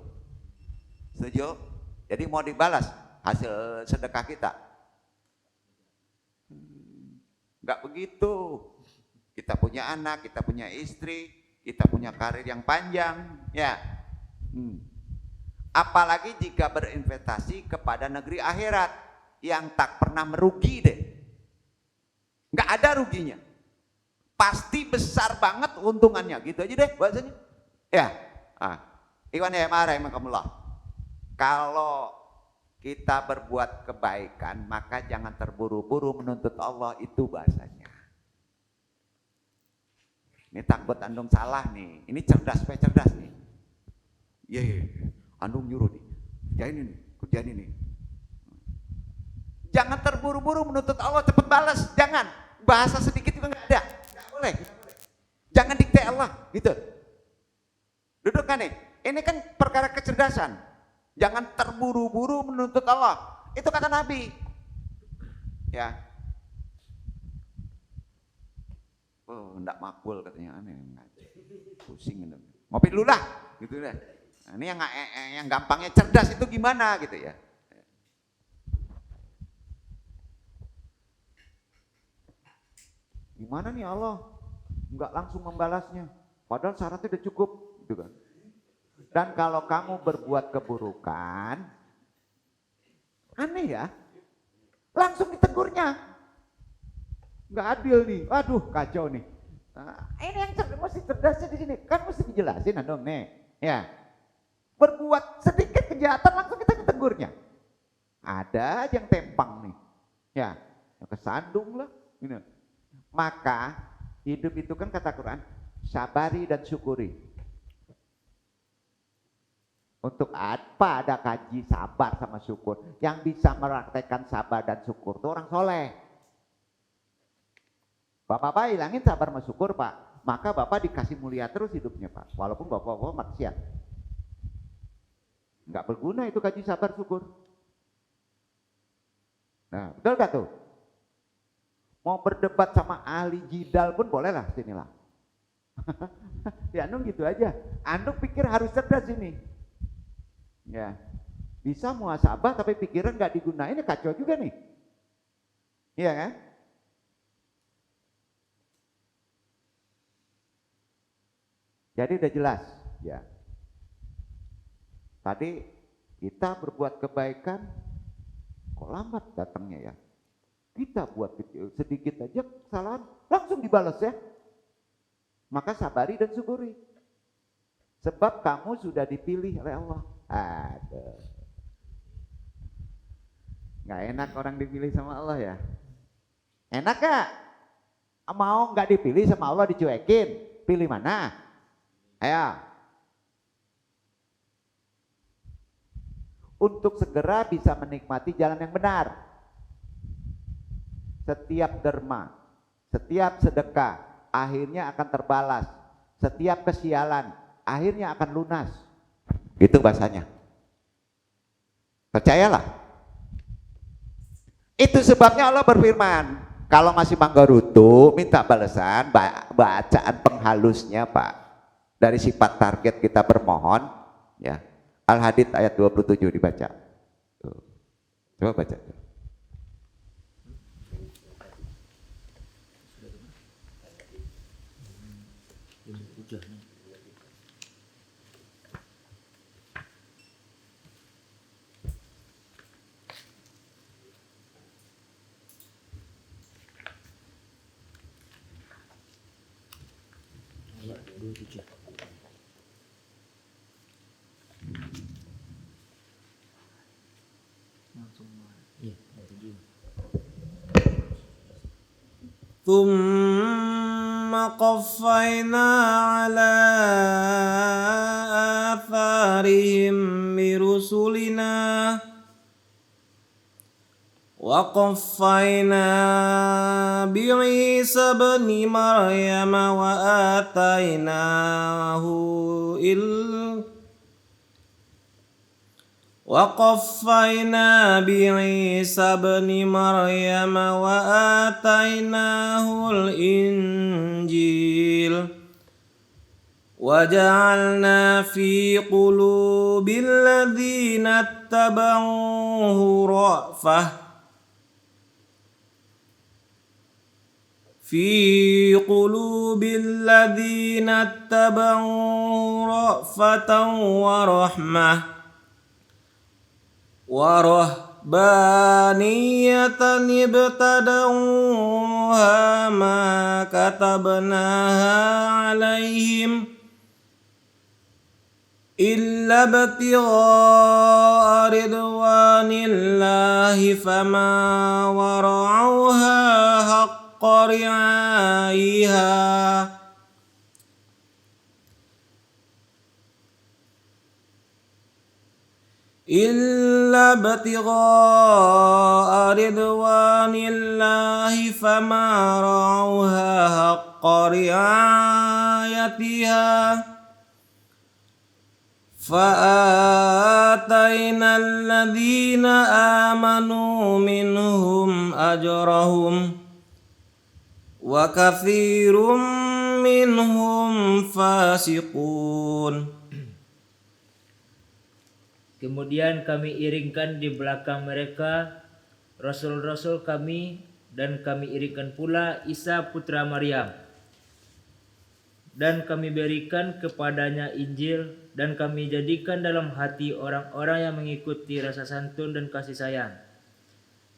[SPEAKER 1] Setuju? Jadi mau dibalas hasil sedekah kita? Enggak begitu. Kita punya anak, kita punya istri, kita punya karir yang panjang, ya. Apalagi jika berinvestasi kepada negeri akhirat yang tak pernah merugi deh. Nggak ada ruginya. Pasti besar banget untungannya, gitu aja deh bahasanya. Ya. Ikhwan ya rahimakumullah. Kalau kita berbuat kebaikan, maka jangan terburu-buru menuntut Allah, itu bahasanya. Ini takut andung salah nih. Ini cerdas nih. Iya. Andung nyuruh nih. Kerjain ini. Jangan terburu-buru menuntut Allah cepat balas, jangan. Bahasa sedikit juga nggak ada, nggak boleh. Jangan dikte Allah, gitu. Duduk kan nih, ini kan perkara kecerdasan. Jangan terburu-buru menuntut Allah, itu kata Nabi. Ya. Enggak makbul katanya, aneh. Pusing gitu. Ngopi dulu lah, gitu deh. Nah, ini yang gampangnya cerdas itu gimana gitu ya. Gimana nih Allah nggak langsung membalasnya, padahal syaratnya udah cukup, gitu kan? Dan kalau kamu berbuat keburukan, aneh ya, langsung ditegurnya, nggak adil nih, aduh kacau nih. Nah, ini yang mesti cerdasnya di sini, kan mesti dijelasin dong nih, ya. Berbuat sedikit kejahatan langsung kita ditegurnya. Ada aja yang tempang nih, ya, yang kesandung lah, ini. Maka hidup itu kan kata Quran, sabari dan syukuri. Untuk apa ada kaji sabar sama syukur? Yang bisa meraktekkan sabar dan syukur itu orang soleh. Bapak-bapak hilangin sabar sama syukur, Pak, maka Bapak dikasih mulia terus hidupnya, Pak. Walaupun Bapak-bapak maksiat. Enggak berguna itu kaji sabar syukur. Nah, betul gak tuh? Mau berdebat sama ahli jidal pun boleh lah, sinilah. Ya Andung gitu aja. Andung pikir harus cerdas ini. Ya, bisa muhasabah tapi pikiran nggak digunain, ya kacau juga nih. Iya kan? Jadi udah jelas, ya. Tadi kita berbuat kebaikan, kok lambat datangnya ya? Kita buat sedikit aja kesalahan, langsung dibalas ya. Maka sabari dan syukuri. Sebab kamu sudah dipilih oleh Allah. Aduh. Nggak enak orang dipilih sama Allah ya. Enak gak? Mau nggak dipilih sama Allah dicuekin? Pilih mana? Ayo. Untuk segera bisa menikmati jalan yang benar. Setiap derma, setiap sedekah akhirnya akan terbalas. Setiap kesialan akhirnya akan lunas. Itu bahasanya. Percayalah. Itu sebabnya Allah berfirman, kalau masih manggarutu minta balasan, bacaan penghalusnya Pak. Dari sifat target kita bermohon, ya. Al-Hadid ayat 27 dibaca. Tuh. Coba baca.
[SPEAKER 2] ثم قفينا على آثارهم برسلنا وقفينا بعيسى ابن مريم وقفينا بعيسى ابن مريم وآتيناه الإنجيل وجعلنا في قلوب الذين اتبعوه رأفة ورحمة ورهبانية ابتدعوها ما كتبناها عليهم إلا ابتغاء رضوان الله فما ورعوها حق رعايها إلا ابتغاء رضوان الله فما رعوها حق رعايتها فآتينا الذين آمنوا منهم أجرهم وكثير منهم فاسقون.
[SPEAKER 3] Kemudian kami iringkan di belakang mereka rasul-rasul kami, dan kami iringkan pula Isa putra Maryam. Dan kami berikan kepadanya Injil, dan kami jadikan dalam hati orang-orang yang mengikuti rasa santun dan kasih sayang.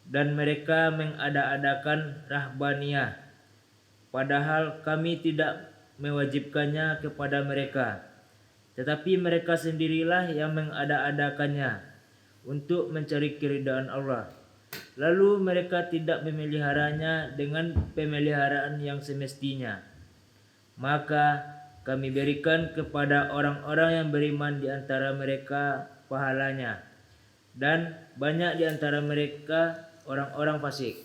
[SPEAKER 3] Dan mereka mengada-adakan rahbaniyah, padahal kami tidak mewajibkannya kepada mereka, tetapi mereka sendirilah yang mengada-adakannya untuk mencari keridhaan Allah. Lalu mereka tidak memeliharanya dengan pemeliharaan yang semestinya. Maka kami berikan kepada orang-orang yang beriman di antara mereka pahalanya, dan banyak di antara mereka orang-orang fasik.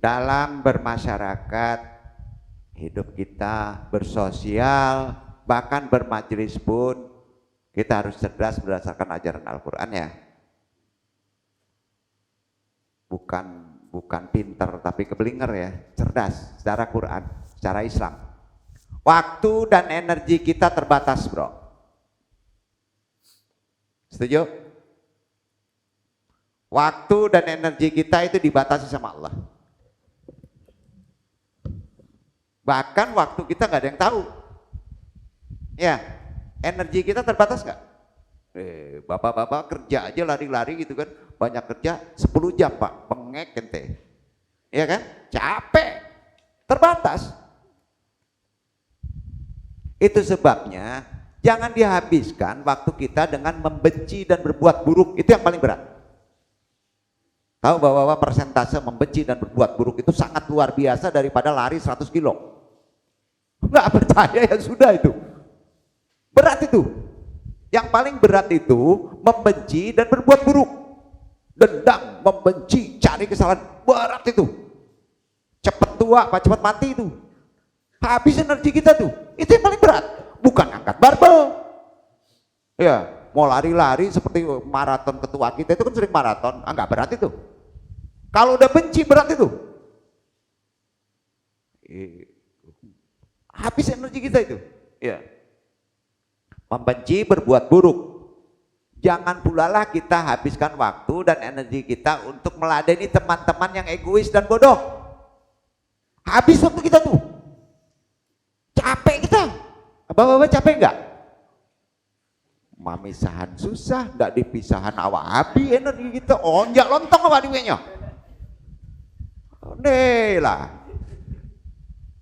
[SPEAKER 1] Dalam bermasyarakat, hidup kita, bersosial, bahkan bermajelis pun kita harus cerdas berdasarkan ajaran Al-Quran ya. Bukan pinter tapi kebelinger ya, cerdas secara Quran, secara Islam. Waktu dan energi kita terbatas, bro. Setuju? Waktu dan energi kita itu dibatasi sama Allah. Bahkan waktu kita nggak ada yang tahu. Ya, energi kita terbatas nggak? Bapak-bapak kerja aja lari-lari gitu kan, banyak kerja 10 jam pak, bengek ente, ya kan? Capek, terbatas. Itu sebabnya jangan dihabiskan waktu kita dengan membenci dan berbuat buruk, itu yang paling berat. Tahu bahwa persentase membenci dan berbuat buruk itu sangat luar biasa daripada lari 100 kilo. Nggak percaya ya sudah itu. Berat itu. Yang paling berat itu membenci dan berbuat buruk. Dendam, membenci, cari kesalahan, berat itu. Cepat tua apa cepat mati itu. Habis energi kita tuh. Itu yang paling berat. Bukan angkat barbel. Ya, mau lari-lari seperti maraton ketua kita itu kan sering maraton, nggak berat itu. Kalau udah benci berat itu. Habis energi kita itu. Ya. Membenci, berbuat buruk. Jangan pula lah kita habiskan waktu dan energi kita untuk meladeni teman-teman yang egois dan bodoh. Habis waktu kita tuh. Capek kita. Bapak-bapak capek enggak? Mamisahan susah, enggak dipisahan awak habis energi kita. Onjak lontong apa diwenya. Lah.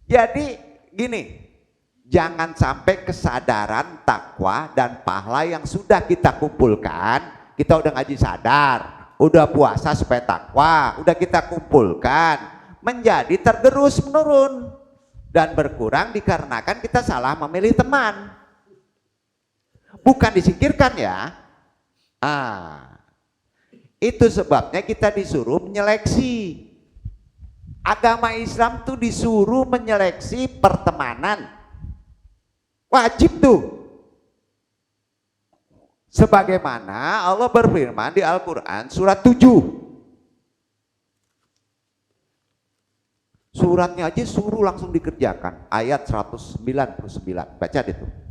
[SPEAKER 1] Jadi gini, jangan sampai kesadaran, takwa, dan pahala yang sudah kita kumpulkan, kita udah ngaji sadar, udah puasa supaya takwa, udah kita kumpulkan, menjadi tergerus menurun dan berkurang dikarenakan kita salah memilih teman. Bukan disingkirkan ya. Itu sebabnya kita disuruh menyeleksi. Agama Islam tuh disuruh menyeleksi pertemanan. Wajib tuh. Sebagaimana Allah berfirman di Al-Quran surat 7. Suratnya aja suruh langsung dikerjakan. Ayat 199. Baca deh tuh.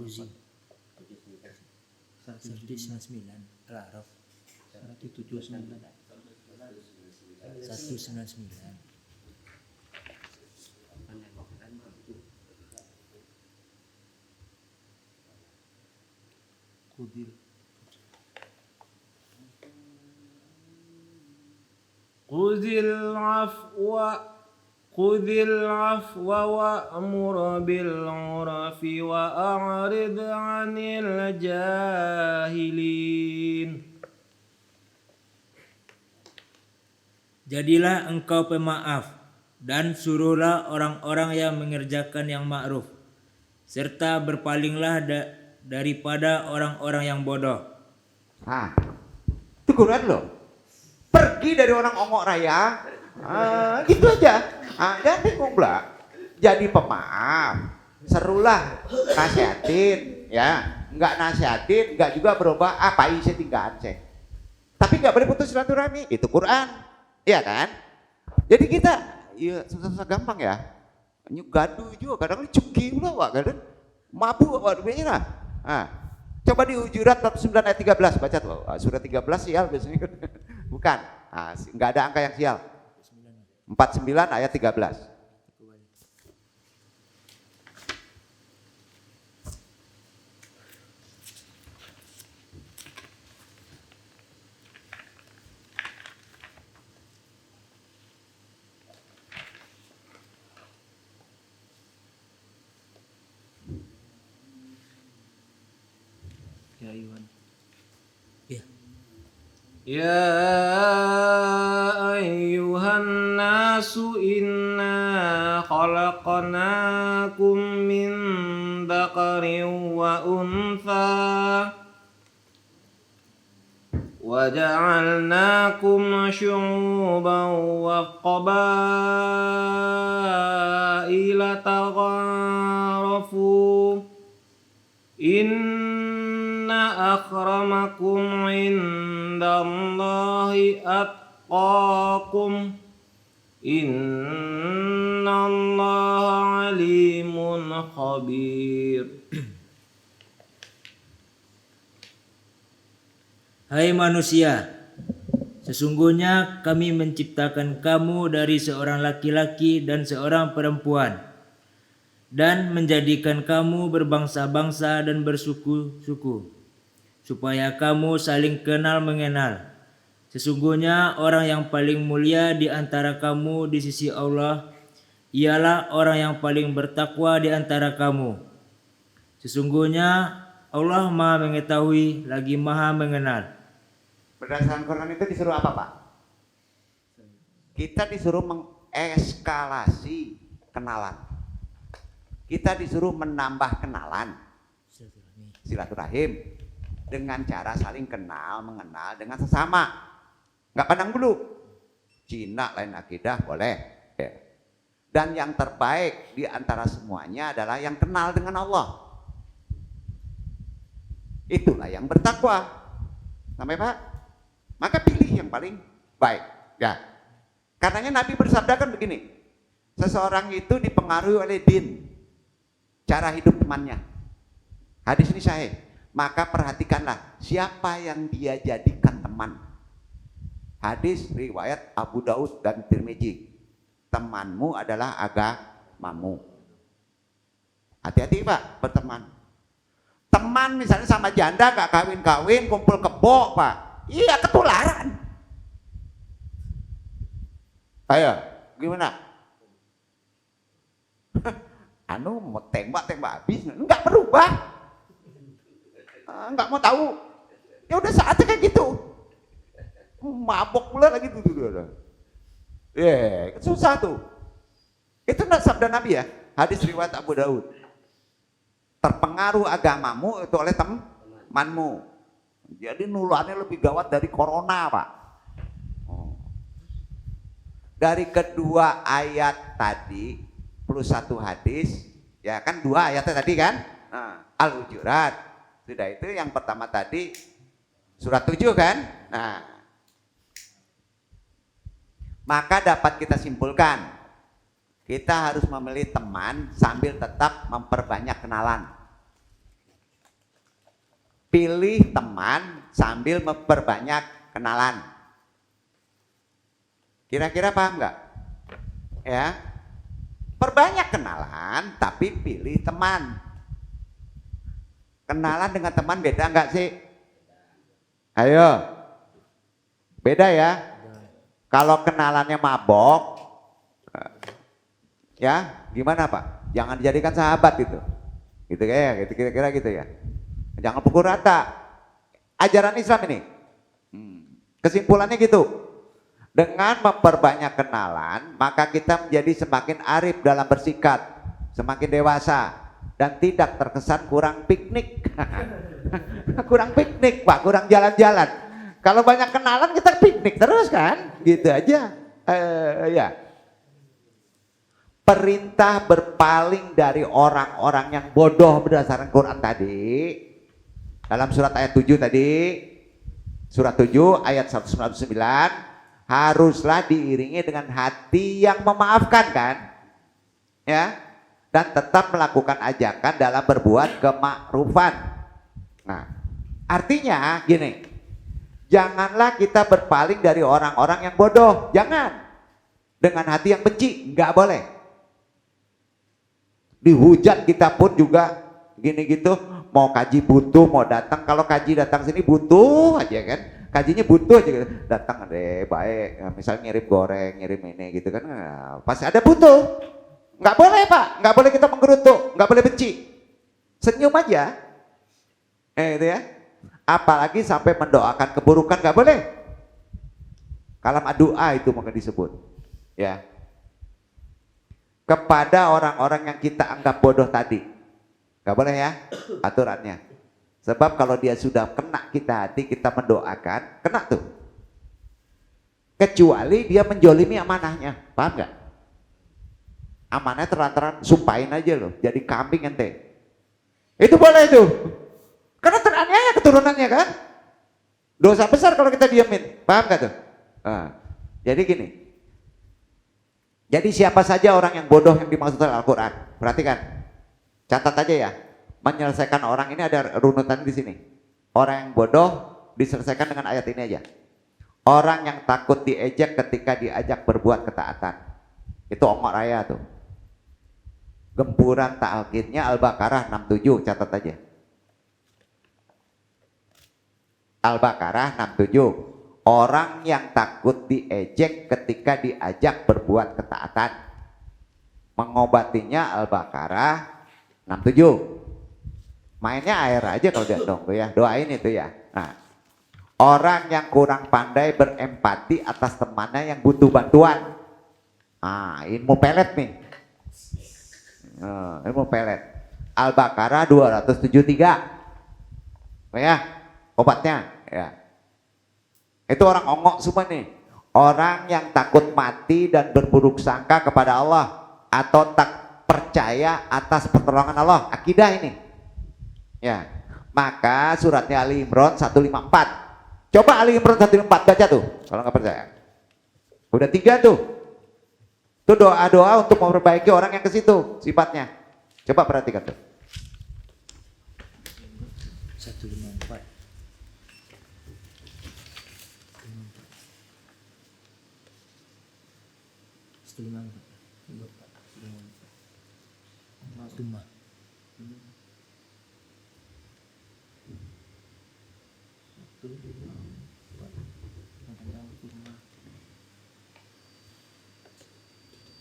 [SPEAKER 3] Uzi 199 Al-A'raf 199 Qudil خذ العفو وأمر بالعرف وأعرض عن الجاهلين. Jadilah engkau pemaaf dan suruhlah orang-orang yang mengerjakan yang ma'ruf, serta berpalinglah daripada orang-orang yang bodoh.
[SPEAKER 1] Nah, itu Quran loh. Pergi dari orang ongok raya, gitu aja. Jangan bingung lah. Jadi pemaaf, serulah, nasihatin, ya. Enggak nasihatin, enggak juga berubah. Apa isi tinggal cek. Tapi enggak boleh putus silaturahmi. Itu Quran, ya kan? Jadi kita, ya susah-susah gampang ya. Gaduh juga, kadang cuki pula, wak, kadang mabuk, wak, begini lah. Coba di Hujurat 9 ayat 13 baca tuh. Surat 13 sial biasanya. Bukan. Enggak ada angka yang sial. 49 ayat 13.
[SPEAKER 3] Ya Iwan.
[SPEAKER 2] Ya ayyuhan nasu inna khalaqnakum min dzakarin wa untha wa ja'alnakum syu'uban wa qabaila tagharafu inna akramakum indallahi atqakum innallaha alimun khabir.
[SPEAKER 3] Hai manusia, sesungguhnya kami menciptakan kamu dari seorang laki-laki dan seorang perempuan, dan menjadikan kamu berbangsa-bangsa dan bersuku-suku, supaya kamu saling kenal mengenal. Sesungguhnya orang yang paling mulia di antara kamu di sisi Allah ialah orang yang paling bertakwa di antara kamu. Sesungguhnya Allah Maha mengetahui lagi Maha mengenal.
[SPEAKER 1] Berdasarkan Quran itu disuruh apa, Pak? Kita disuruh mengeskalasi kenalan. Kita disuruh menambah kenalan, silaturahim, dengan cara saling kenal, mengenal dengan sesama. Nggak pandang bulu. Cina lain akidah boleh. Dan yang terbaik di antara semuanya adalah yang kenal dengan Allah. Itulah yang bertakwa. Sampai Pak? Maka pilih yang paling baik. Ya. Karenanya Nabi bersabda kan begini. Seseorang itu dipengaruhi oleh din, cara hidup temannya. Hadis ini sahih. Maka perhatikanlah siapa yang dia jadikan teman. Hadis riwayat Abu Daud dan Tirmidzi. Temanmu adalah agamamu. Hati-hati Pak berteman. Teman misalnya sama janda gak kawin-kawin, kumpul kebo Pak. Iya ketularan. Ayo, gimana? Mau tembak habis, enggak berubah, enggak mau tahu. Ya udah saatnya kayak gitu. Mabok pula lagi tuh. Susah tuh. Itu sabda Nabi ya. Hadis riwayat Abu Daud. Terpengaruh agamamu itu oleh temanmu. Jadi nularnya lebih gawat dari corona, Pak. Dari kedua ayat tadi plus satu hadis, ya kan dua ayatnya tadi kan? Nah, Al-Hujurat. Sudah itu yang pertama tadi surat 7 kan? Nah, maka dapat kita simpulkan kita harus memilih teman sambil tetap memperbanyak kenalan. Pilih teman sambil memperbanyak kenalan. Kira-kira paham nggak? Ya, perbanyak kenalan tapi pilih teman. Kenalan dengan teman beda nggak sih? Ayo, beda ya. Kalau kenalannya mabok, ya gimana Pak? Jangan dijadikan sahabat gitu kayak gitu, kira-kira gitu ya. Jangan pukul rata. Ajaran Islam ini. Kesimpulannya gitu. Dengan memperbanyak kenalan, maka kita menjadi semakin arif dalam bersikap, semakin dewasa dan tidak terkesan kurang piknik. Kurang piknik, Pak, kurang jalan-jalan. Kalau banyak kenalan kita piknik terus kan? Gitu aja. Ya. Perintah berpaling dari orang-orang yang bodoh berdasarkan Quran tadi dalam surat ayat 7 tadi, surat 7 ayat 199 haruslah diiringi dengan hati yang memaafkan kan, ya, dan tetap melakukan ajakan dalam berbuat kemakrufan. Nah, artinya gini, janganlah kita berpaling dari orang-orang yang bodoh, jangan dengan hati yang benci, nggak boleh. Dihujat kita pun juga gini gitu, mau kaji butuh, mau datang, kalau kaji datang sini butuh aja kan, kajinya butuh aja gitu. Datang deh baik, misalnya ngirim goreng, ngirim ini gitu kan, nah, pasti ada butuh. Nggak boleh Pak, nggak boleh kita menggerutu, nggak boleh benci, senyum aja, gitu ya. Apalagi sampai mendoakan keburukan nggak boleh. Kalam doa itu maka disebut, ya. Kepada orang-orang yang kita anggap bodoh tadi, nggak boleh ya aturannya. Sebab kalau dia sudah kena kita hati, kita mendoakan, kena tuh. Kecuali dia menjolimi amanahnya, paham nggak? Amanahnya terang-terang sumpahin aja loh, jadi kambing ente. Itu boleh tuh, karena teraniaya keturunannya kan. Dosa besar kalau kita diamin, paham nggak tuh? Nah, jadi gini. Jadi siapa saja orang yang bodoh yang dimaksud oleh Al-Quran, perhatikan, catat aja ya. Menyelesaikan orang ini ada runutan di sini. Orang yang bodoh diselesaikan dengan ayat ini aja. Orang yang takut diejek ketika diajak berbuat ketaatan. Itu ongok raya tuh. Gempuran ta'alqinnya Al-Baqarah 67, catat aja. Al-Baqarah 67. Orang yang takut diejek ketika diajak berbuat ketaatan. Mengobatinya Al-Baqarah 67. Mainnya air aja kalau dia dong tuh ya, doain itu ya. Nah, orang yang kurang pandai berempati atas temannya yang butuh bantuan. Ah, ilmu pelet nih. Ilmu pelet. Al-Baqarah 273. Ya, obatnya ya. Itu orang ongok semua nih. Orang yang takut mati dan berburuk sangka kepada Allah atau tak percaya atas pertolongan Allah, akidah ini. Ya. Maka suratnya Ali Imran 154. Coba Ali Imran 154 baca tuh kalau nggak percaya. Udah 3 tuh. Itu doa-doa untuk memperbaiki orang yang ke situ sifatnya. Coba perhatikan tuh.
[SPEAKER 3] 154.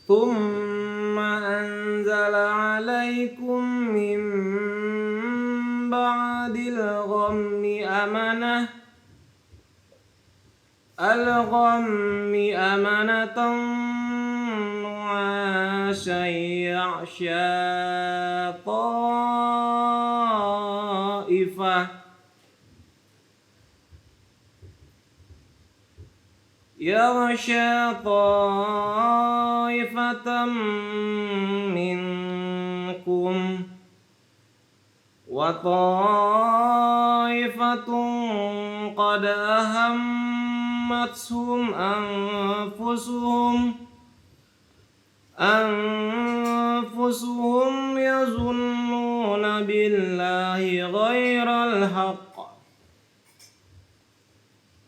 [SPEAKER 2] ثم أنزل عليكم من بعد الغم أمنة نعاسا
[SPEAKER 4] سيعشى طائفة يغشى طائفة منكم وطائفة قد أهمتهم أنفسهم يظنون بالله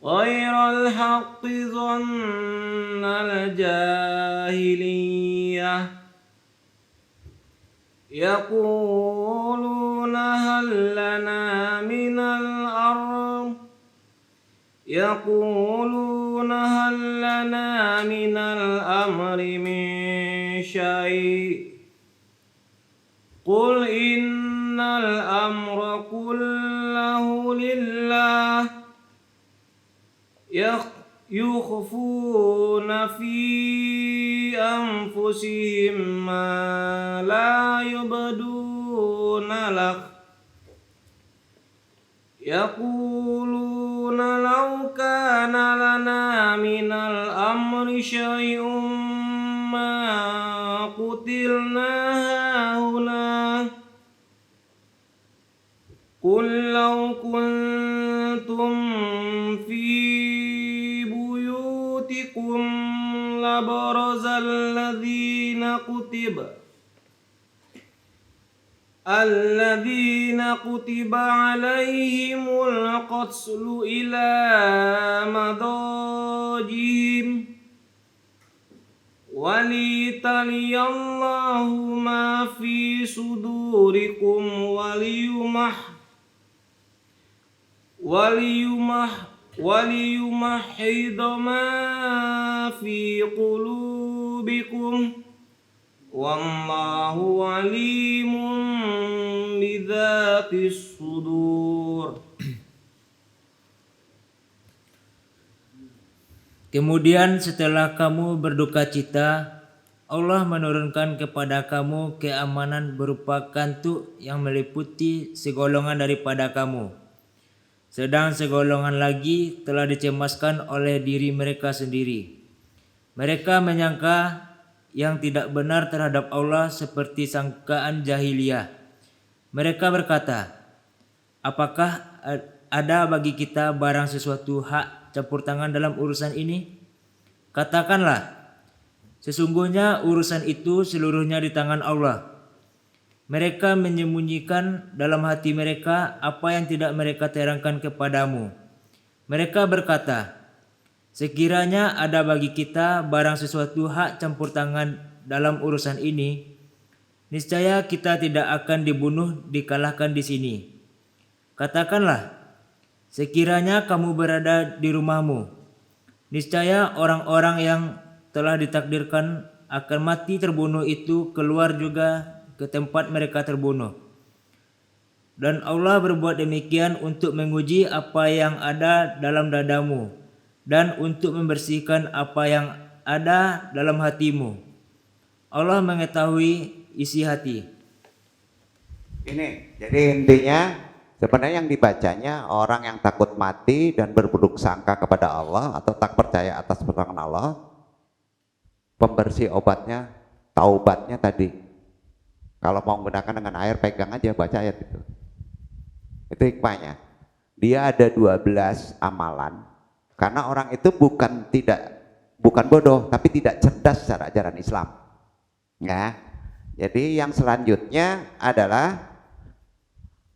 [SPEAKER 4] غير الحق ظن الجاهلية يقولون هل لنا من الأمر من شيء قل إن الأمر كله لله يخفون في أنفسهم ما لا يبدون لك يقولون لو كان لنا من الأمر شيء ما قتلنا هاهنا قل لو كنتم في بيوتكم لبرز الذين كتب عليهم القتل إلى مضاجعهم وليبتلي الله ما في صدوركم وليمحض ما في قلوبكم والله عليم بذات الصدور.
[SPEAKER 3] Kemudian setelah kamu berduka cita, Allah menurunkan kepada kamu keamanan berupa kantuk yang meliputi segolongan daripada kamu. Sedang segolongan lagi telah dicemaskan oleh diri mereka sendiri. Mereka menyangka yang tidak benar terhadap Allah seperti sangkaan jahiliyah. Mereka berkata, apakah ada bagi kita barang sesuatu hak campur tangan dalam urusan ini? Katakanlah, sesungguhnya urusan itu seluruhnya di tangan Allah. Mereka menyembunyikan dalam hati mereka apa yang tidak mereka terangkan kepadamu. Mereka berkata, sekiranya ada bagi kita barang sesuatu hak campur tangan dalam urusan ini, niscaya kita tidak akan dibunuh dikalahkan di sini. Katakanlah, sekiranya kamu berada di rumahmu, niscaya orang-orang yang telah ditakdirkan akan mati terbunuh itu keluar juga ke tempat mereka terbunuh. Dan Allah berbuat demikian untuk menguji apa yang ada dalam dadamu dan untuk membersihkan apa yang ada dalam hatimu. Allah mengetahui isi hati.
[SPEAKER 1] Ini jadi intinya sebenarnya yang dibacanya orang yang takut mati dan berburuk sangka kepada Allah atau tak percaya atas pertolongan Allah, pembersih obatnya, taubatnya tadi. Kalau mau menggunakan dengan air, pegang aja, baca ayat itu. Itu hikmahnya. Dia ada 12 amalan. Karena orang itu bukan bodoh, tapi tidak cerdas secara ajaran Islam. Ya. Jadi yang selanjutnya adalah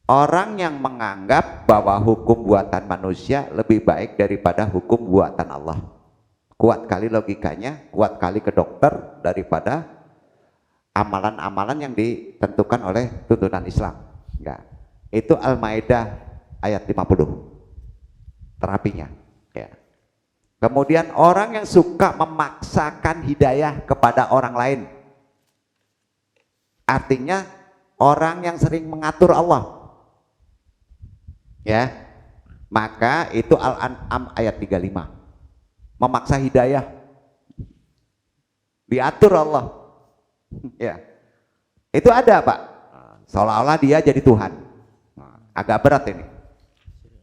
[SPEAKER 1] orang yang menganggap bahwa hukum buatan manusia lebih baik daripada hukum buatan Allah. Kuat kali logikanya, kuat kali ke dokter daripada amalan-amalan yang ditentukan oleh tuntunan Islam. Enggak. Itu Al-Maidah ayat 50. Terapinya. Ya. Kemudian orang yang suka memaksakan hidayah kepada orang lain. Artinya orang yang sering mengatur Allah. Ya. Maka itu Al-An'am ayat 35. Memaksa hidayah. Diatur Allah. Ya, itu ada Pak. Seolah-olah dia jadi Tuhan. Agak berat ini.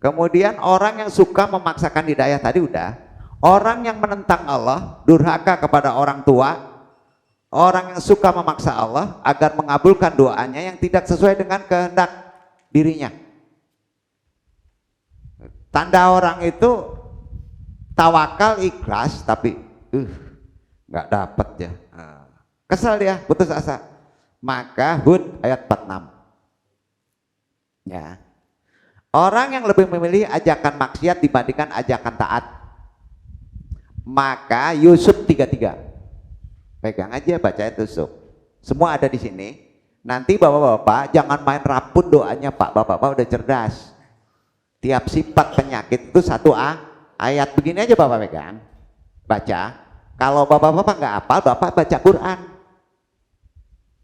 [SPEAKER 1] Kemudian orang yang suka memaksakan hidayah tadi udah. Orang yang menentang Allah, durhaka kepada orang tua, orang yang suka memaksa Allah agar mengabulkan doanya yang tidak sesuai dengan kehendak dirinya. Tanda orang itu tawakal ikhlas tapi nggak dapat ya. Kesal dia, putus asa. Maka Hud ayat 46. Ya. Orang yang lebih memilih ajakan maksiat dibandingkan ajakan taat. Maka Yusuf 33. Pegang aja baca Yusuf. Semua ada di sini. Nanti bapak-bapak jangan main rapun doanya Pak. Bapak-bapak udah cerdas. Tiap sifat penyakit itu satu ayat begini aja Bapak pegang. Baca. Kalau bapak-bapak nggak hafal, Bapak baca Quran.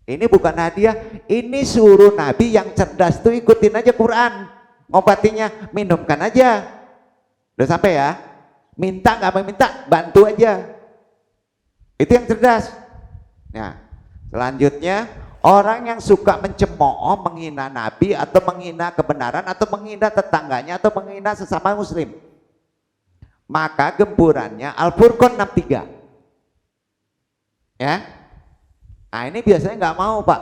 [SPEAKER 1] Ini bukan hadiah, ini suruh Nabi yang cerdas tuh ikutin aja Quran. Obatinya minumkan aja. Udah sampai ya? Minta nggak minta, bantu aja. Itu yang cerdas. Nah, selanjutnya orang yang suka mencemooh, menghina Nabi atau menghina kebenaran atau menghina tetangganya atau menghina sesama muslim, maka gempurannya Al-Furqan 63. Ya. Nah ini biasanya nggak mau Pak.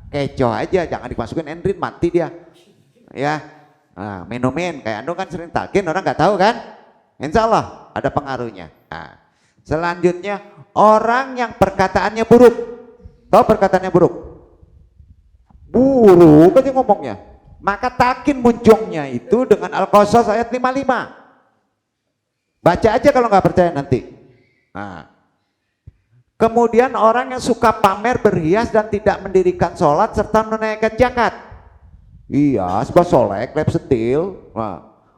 [SPEAKER 1] Kecoh aja, jangan dimasukin Android, mati dia. Ya, nah, minumin kayak anu kan sering talkin, orang nggak tahu kan? Insya Allah ada pengaruhnya. Nah, selanjutnya orang yang perkataannya buruk, tahu perkataannya buruk? Buruk aja ngomongnya. Maka takin muncungnya itu dengan Al-Qasas ayat 55. Baca aja kalau nggak percaya nanti. Nah, kemudian orang yang suka pamer, berhias dan tidak mendirikan sholat serta menunaikan zakat. Iya, sebab solek, lep setil,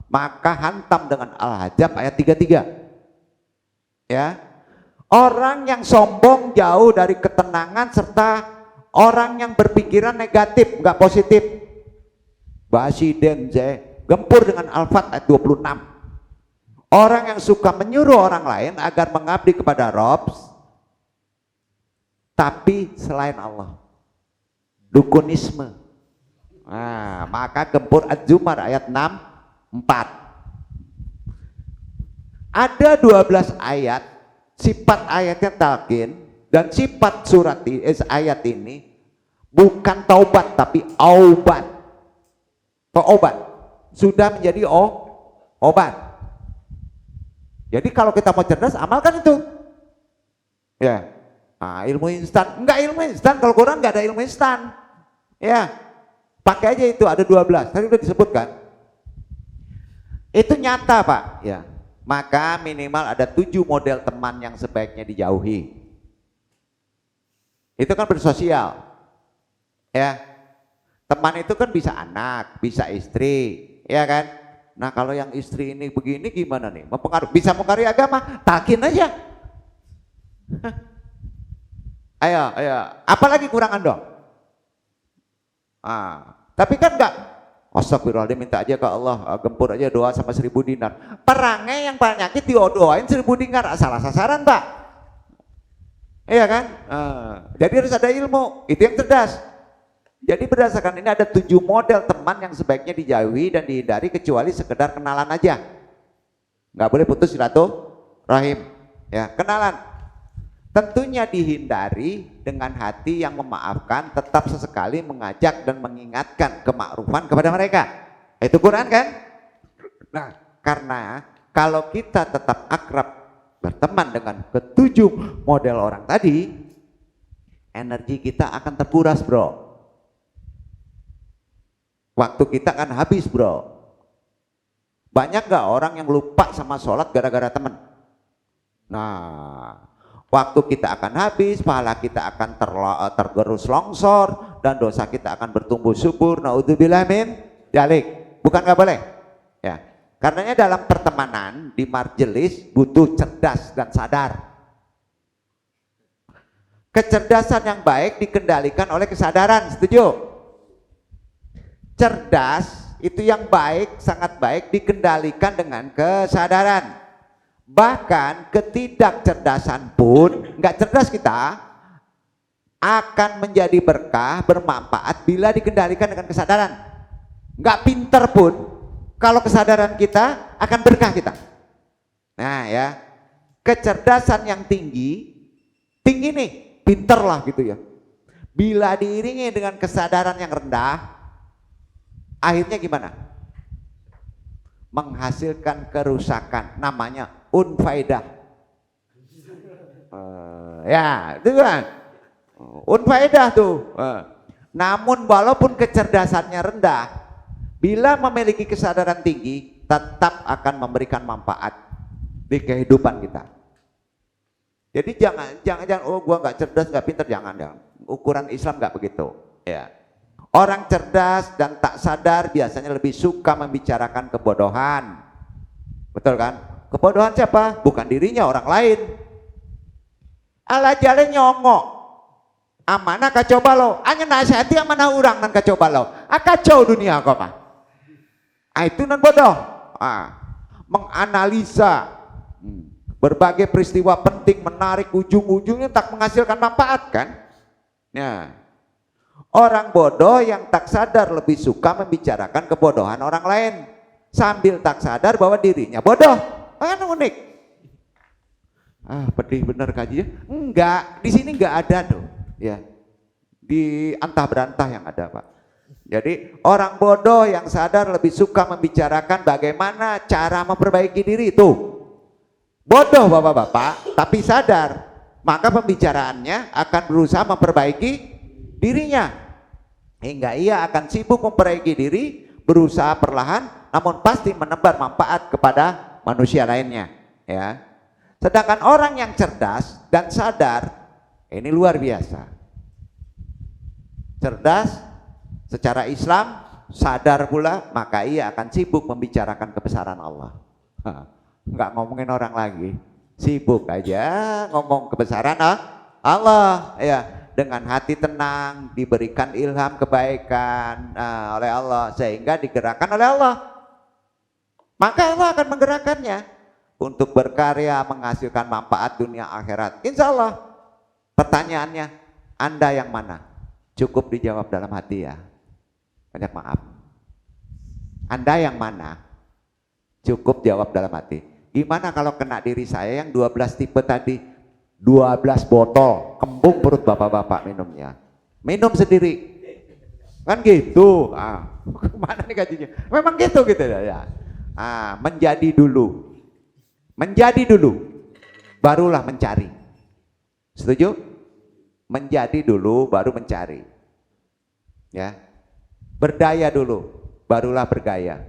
[SPEAKER 1] maka hantam dengan Al-Hajjab ayat 33. Ya, orang yang sombong jauh dari ketenangan serta orang yang berpikiran negatif, nggak positif. Basiden gempur dengan Al-Fat ayat 26. Orang yang suka menyuruh orang lain agar mengabdi kepada Rob, tapi selain Allah, dukunisme. Nah, maka gempur Az-Zumar ayat 6, 4. Ada 12 ayat, sifat ayatnya talqin dan sifat surat ayat ini bukan taubat tapi aubat. Obat. Sudah menjadi obat. Jadi kalau kita mau cerdas, amalkan itu. Ya. Nah, ilmu instan, enggak ilmu instan, kalau Quran enggak ada ilmu instan. Ya. Pakai aja itu, ada 12. Tadi udah disebutkan. Itu nyata Pak. Ya. Maka minimal ada 7 model teman yang sebaiknya dijauhi. Itu kan bersosial. Ya. Teman itu kan bisa anak, bisa istri, ya kan? Nah, kalau yang istri ini begini gimana nih? Bisa mempengaruhi agama? Takin aja. Ayo. Apalagi kurangan dong? Tapi kan enggak, astagfirullahaladzim, minta aja ke Allah, gempur aja doa sama 1000 dinar. Perangnya yang penyakit doain 1000 dinar, salah sasaran Pak. Iya kan? Jadi harus ada ilmu, itu yang cerdas. Jadi berdasarkan ini ada 7 model teman yang sebaiknya dijauhi dan dihindari kecuali sekedar kenalan aja. Nggak boleh putus silaturahim. Ya, kenalan. Tentunya dihindari dengan hati yang memaafkan, tetap sesekali mengajak dan mengingatkan kemakrufan kepada mereka. Itu Quran kan? Nah, karena kalau kita tetap akrab berteman dengan ke-7 model orang tadi, energi kita akan terkuras bro. Waktu kita akan habis bro. Banyak gak orang yang lupa sama sholat gara-gara teman? Nah, waktu kita akan habis, pahala kita akan tergerus longsor, dan dosa kita akan bertumbuh subur. Naudzubillah min dzalik. Bukan gak boleh. Ya, karenanya dalam pertemanan di majelis butuh cerdas dan sadar. Kecerdasan yang baik dikendalikan oleh kesadaran. Setuju? Cerdas itu yang baik, sangat baik dikendalikan dengan kesadaran. Bahkan ketidakcerdasan pun, nggak cerdas kita, akan menjadi berkah, bermanfaat bila dikendalikan dengan kesadaran. Nggak pinter pun, kalau kesadaran kita akan berkah kita. Nah ya, kecerdasan yang tinggi nih, pinter lah gitu ya. Bila diiringi dengan kesadaran yang rendah, akhirnya gimana? Menghasilkan kerusakan, namanya unfaedah. Ya, itu kan unfaedah tuh. Namun walaupun kecerdasannya rendah, bila memiliki kesadaran tinggi, tetap akan memberikan manfaat di kehidupan kita. Jadi jangan oh gua nggak cerdas, nggak pintar, jangan. Ukuran Islam nggak begitu. Ya. Orang cerdas dan tak sadar biasanya lebih suka membicarakan kebodohan. Betul kan? Kebodohan siapa? Bukan dirinya, orang lain. Ala jale nyongok. Amanah kacau balau. Hanya nasihati amanah orang nan kacau balau. Kacau dunia kok mah. Itu nan bodoh. Menganalisa berbagai peristiwa penting, menarik, ujung-ujungnya tak menghasilkan manfaat kan? Ya. Orang bodoh yang tak sadar lebih suka membicarakan kebodohan orang lain sambil tak sadar bahwa dirinya bodoh. Kan unik. Pedih bener kajinya. Enggak, di sini enggak ada tuh. Ya. Di antah berantah yang ada, Pak. Jadi orang bodoh yang sadar lebih suka membicarakan bagaimana cara memperbaiki diri itu. Bodoh bapak-bapak, tapi sadar. Maka pembicaraannya akan berusaha memperbaiki dirinya. Hingga ia akan sibuk memperbaiki diri, berusaha perlahan, namun pasti menebar manfaat kepada manusia lainnya. Ya. Sedangkan orang yang cerdas dan sadar, ini luar biasa. Cerdas secara Islam, sadar pula, maka ia akan sibuk membicarakan kebesaran Allah. Enggak ngomongin orang lagi, sibuk aja ngomong kebesaran Allah. Ya. Dengan hati tenang, diberikan ilham kebaikan oleh Allah, sehingga digerakkan oleh Allah. Maka Allah akan menggerakkannya untuk berkarya, menghasilkan manfaat dunia akhirat. Insya Allah. Pertanyaannya, Anda yang mana? Cukup dijawab dalam hati ya. Banyak maaf. Anda yang mana? Cukup jawab dalam hati. Gimana kalau kena diri saya yang 12 tipe tadi? 12 botol, kembung perut bapak-bapak minumnya. Minum sendiri. Kan gitu. Kemana nih gajinya? Memang gitu ya. Menjadi dulu. Menjadi dulu. Barulah mencari. Setuju? Menjadi dulu baru mencari. Ya. Berdaya dulu, barulah bergaya.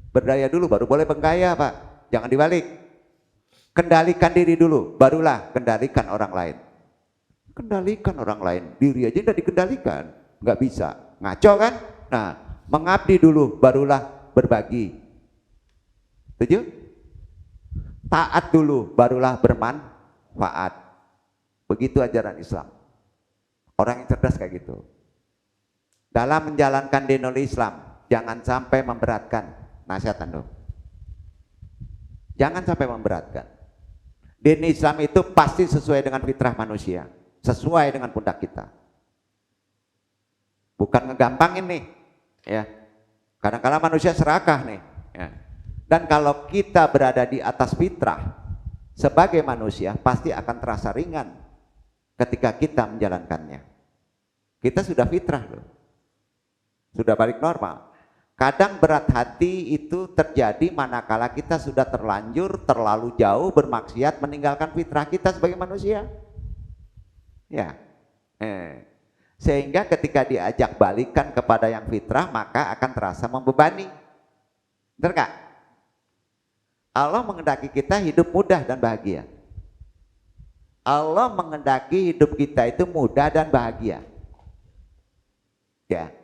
[SPEAKER 1] Berdaya dulu baru boleh bergaya, Pak. Jangan dibalik. Kendalikan diri dulu, barulah kendalikan orang lain. Kendalikan orang lain, diri aja tidak dikendalikan, nggak bisa, ngaco kan? Nah, mengabdi dulu, barulah berbagi. Setuju? Taat dulu, barulah bermanfaat. Begitu ajaran Islam. Orang yang cerdas kayak gitu. Dalam menjalankan dinul Islam, jangan sampai memberatkan. Nasihat Anda. Jangan sampai memberatkan. Din Islam itu pasti sesuai dengan fitrah manusia, sesuai dengan pundak kita. Bukan ngegampangin nih, ya. Kadang-kadang manusia serakah nih, ya. Dan kalau kita berada di atas fitrah sebagai manusia, pasti akan terasa ringan ketika kita menjalankannya. Kita sudah fitrah loh, sudah balik normal. Kadang berat hati itu terjadi manakala kita sudah terlanjur terlalu jauh bermaksiat meninggalkan fitrah kita sebagai manusia. Ya. Sehingga ketika diajak balikan kepada yang fitrah maka akan terasa membebani. Benar gak? Allah menghendaki kita hidup mudah dan bahagia. Allah menghendaki hidup kita itu mudah dan bahagia. Ya.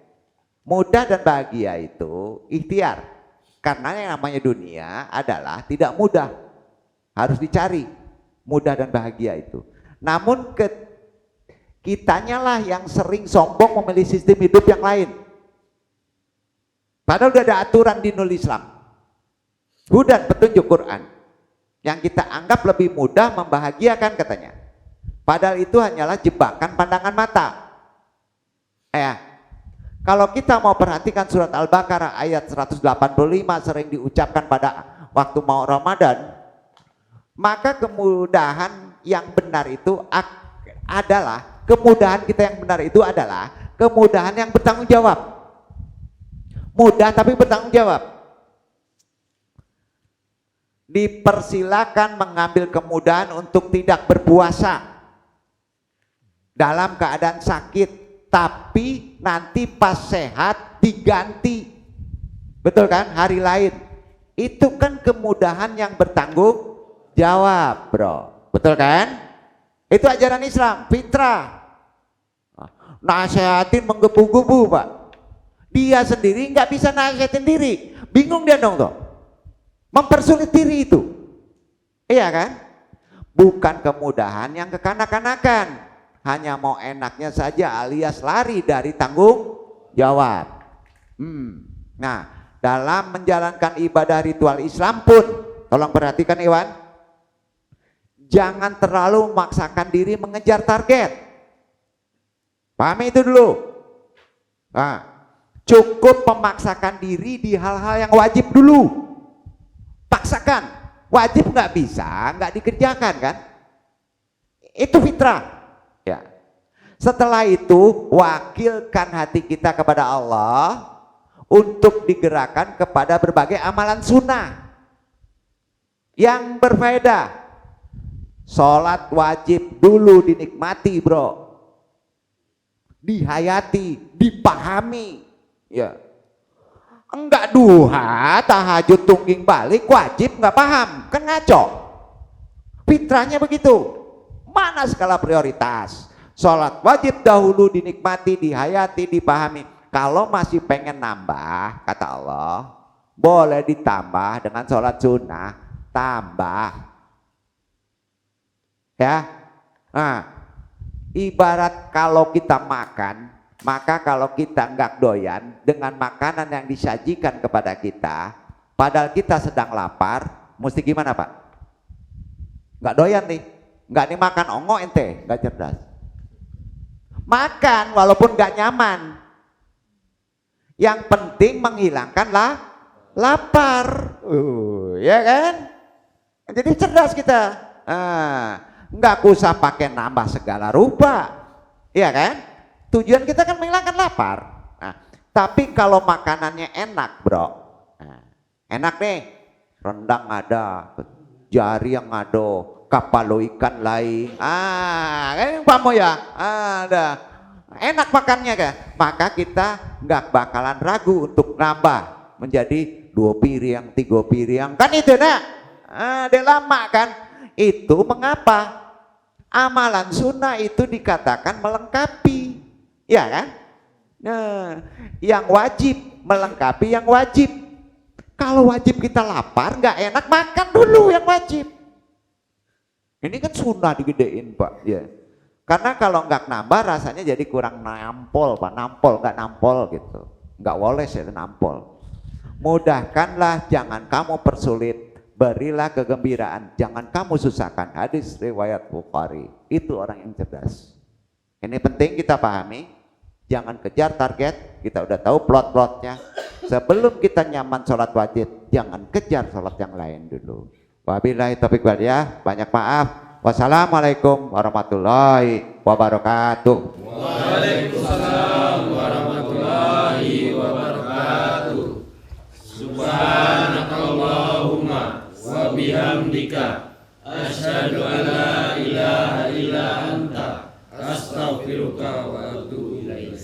[SPEAKER 1] Mudah dan bahagia itu ikhtiar. Karena yang namanya dunia adalah tidak mudah. Harus dicari mudah dan bahagia itu. Namun kitanya lah yang sering sombong memilih sistem hidup yang lain. Padahal udah ada aturan di dinul Islam. Hudan, petunjuk Quran. Yang kita anggap lebih mudah membahagiakan katanya. Padahal itu hanyalah jebakan pandangan mata. Ya. Kalau kita mau perhatikan surat Al-Baqarah ayat 185 sering diucapkan pada waktu mau Ramadan, maka kemudahan yang benar itu adalah kemudahan kita yang benar itu adalah kemudahan yang bertanggung jawab. Mudah tapi bertanggung jawab. Dipersilakan mengambil kemudahan untuk tidak berpuasa dalam keadaan sakit, tapi nanti pas sehat diganti, betul kan, hari lain. Itu kan kemudahan yang bertanggung jawab, bro, betul kan? Itu ajaran Islam, fitrah. Nasihatin menggebu-gebu, Pak. Dia sendiri nggak bisa nasihatin diri, bingung dia dong tuh, mempersulit diri itu, iya kan? Bukan kemudahan yang kekanak-kanakan, hanya mau enaknya saja alias lari dari tanggung jawab. Nah, dalam menjalankan ibadah ritual Islam pun, tolong perhatikan Iwan, jangan terlalu memaksakan diri mengejar target. Pahami itu dulu. Nah, cukup memaksakan diri di hal-hal yang wajib dulu. Paksakan, wajib nggak bisa, nggak dikerjakan kan? Itu fitrah. Ya. Setelah itu wakilkan hati kita kepada Allah untuk digerakkan kepada berbagai amalan sunnah yang berfaedah. Sholat wajib dulu dinikmati, bro, dihayati, dipahami. Ya. Enggak duha, tahajud, tungging balik, wajib nggak paham, kan ngaco. Fitrahnya begitu. Mana skala prioritas? Sholat wajib dahulu dinikmati, dihayati, dipahami. Kalau masih pengen nambah, kata Allah, boleh ditambah dengan sholat sunnah, tambah. Ya, nah, ibarat kalau kita makan, maka kalau kita nggak doyan dengan makanan yang disajikan kepada kita, padahal kita sedang lapar, mesti gimana, Pak? Nggak doyan nih, nggak dimakan ongo ente, nggak cerdas. Makan walaupun nggak nyaman, yang penting menghilangkanlah lapar, ya kan? Jadi cerdas kita. Nggak usah pakai nambah segala rupa, ya kan? Tujuan kita kan menghilangkan lapar. Nah, tapi kalau makanannya enak, bro, enak nih, rendang ada, jari yang ada, kapalo ikan lain, kan kamu ya, ada, enak makannya kan? Maka kita nggak bakalan ragu untuk nambah menjadi 2 piring, 3 piring, kan itu nak, dia lama kan? Itu mengapa amalan sunnah itu dikatakan melengkapi, ya kan? Nah, yang wajib melengkapi yang wajib. Kalau wajib kita lapar nggak enak, makan dulu yang wajib. Ini kan sunnah digedein, Pak, ya. Karena kalau nggak nambah rasanya jadi kurang nampol, Pak, nampol nggak nampol gitu, nggak woles ya nampol. Mudahkanlah, jangan kamu persulit. Berilah kegembiraan, jangan kamu susahkan. Hadis riwayat Bukhari. Itu orang yang cerdas. Ini penting kita pahami. Jangan kejar target, kita udah tahu plot-plotnya. Sebelum kita nyaman sholat wajib, jangan kejar sholat yang lain dulu. Wabillahi taufiq wal hidayah. Banyak maaf. Wassalamualaikum warahmatullahi wabarakatuh.
[SPEAKER 2] Waalaikumsalam warahmatullahi wabarakatuh. Subhanakallahumma wa bihamdika asyhadu an la ilaha illa anta astaghfiruka wa atubu ilaik.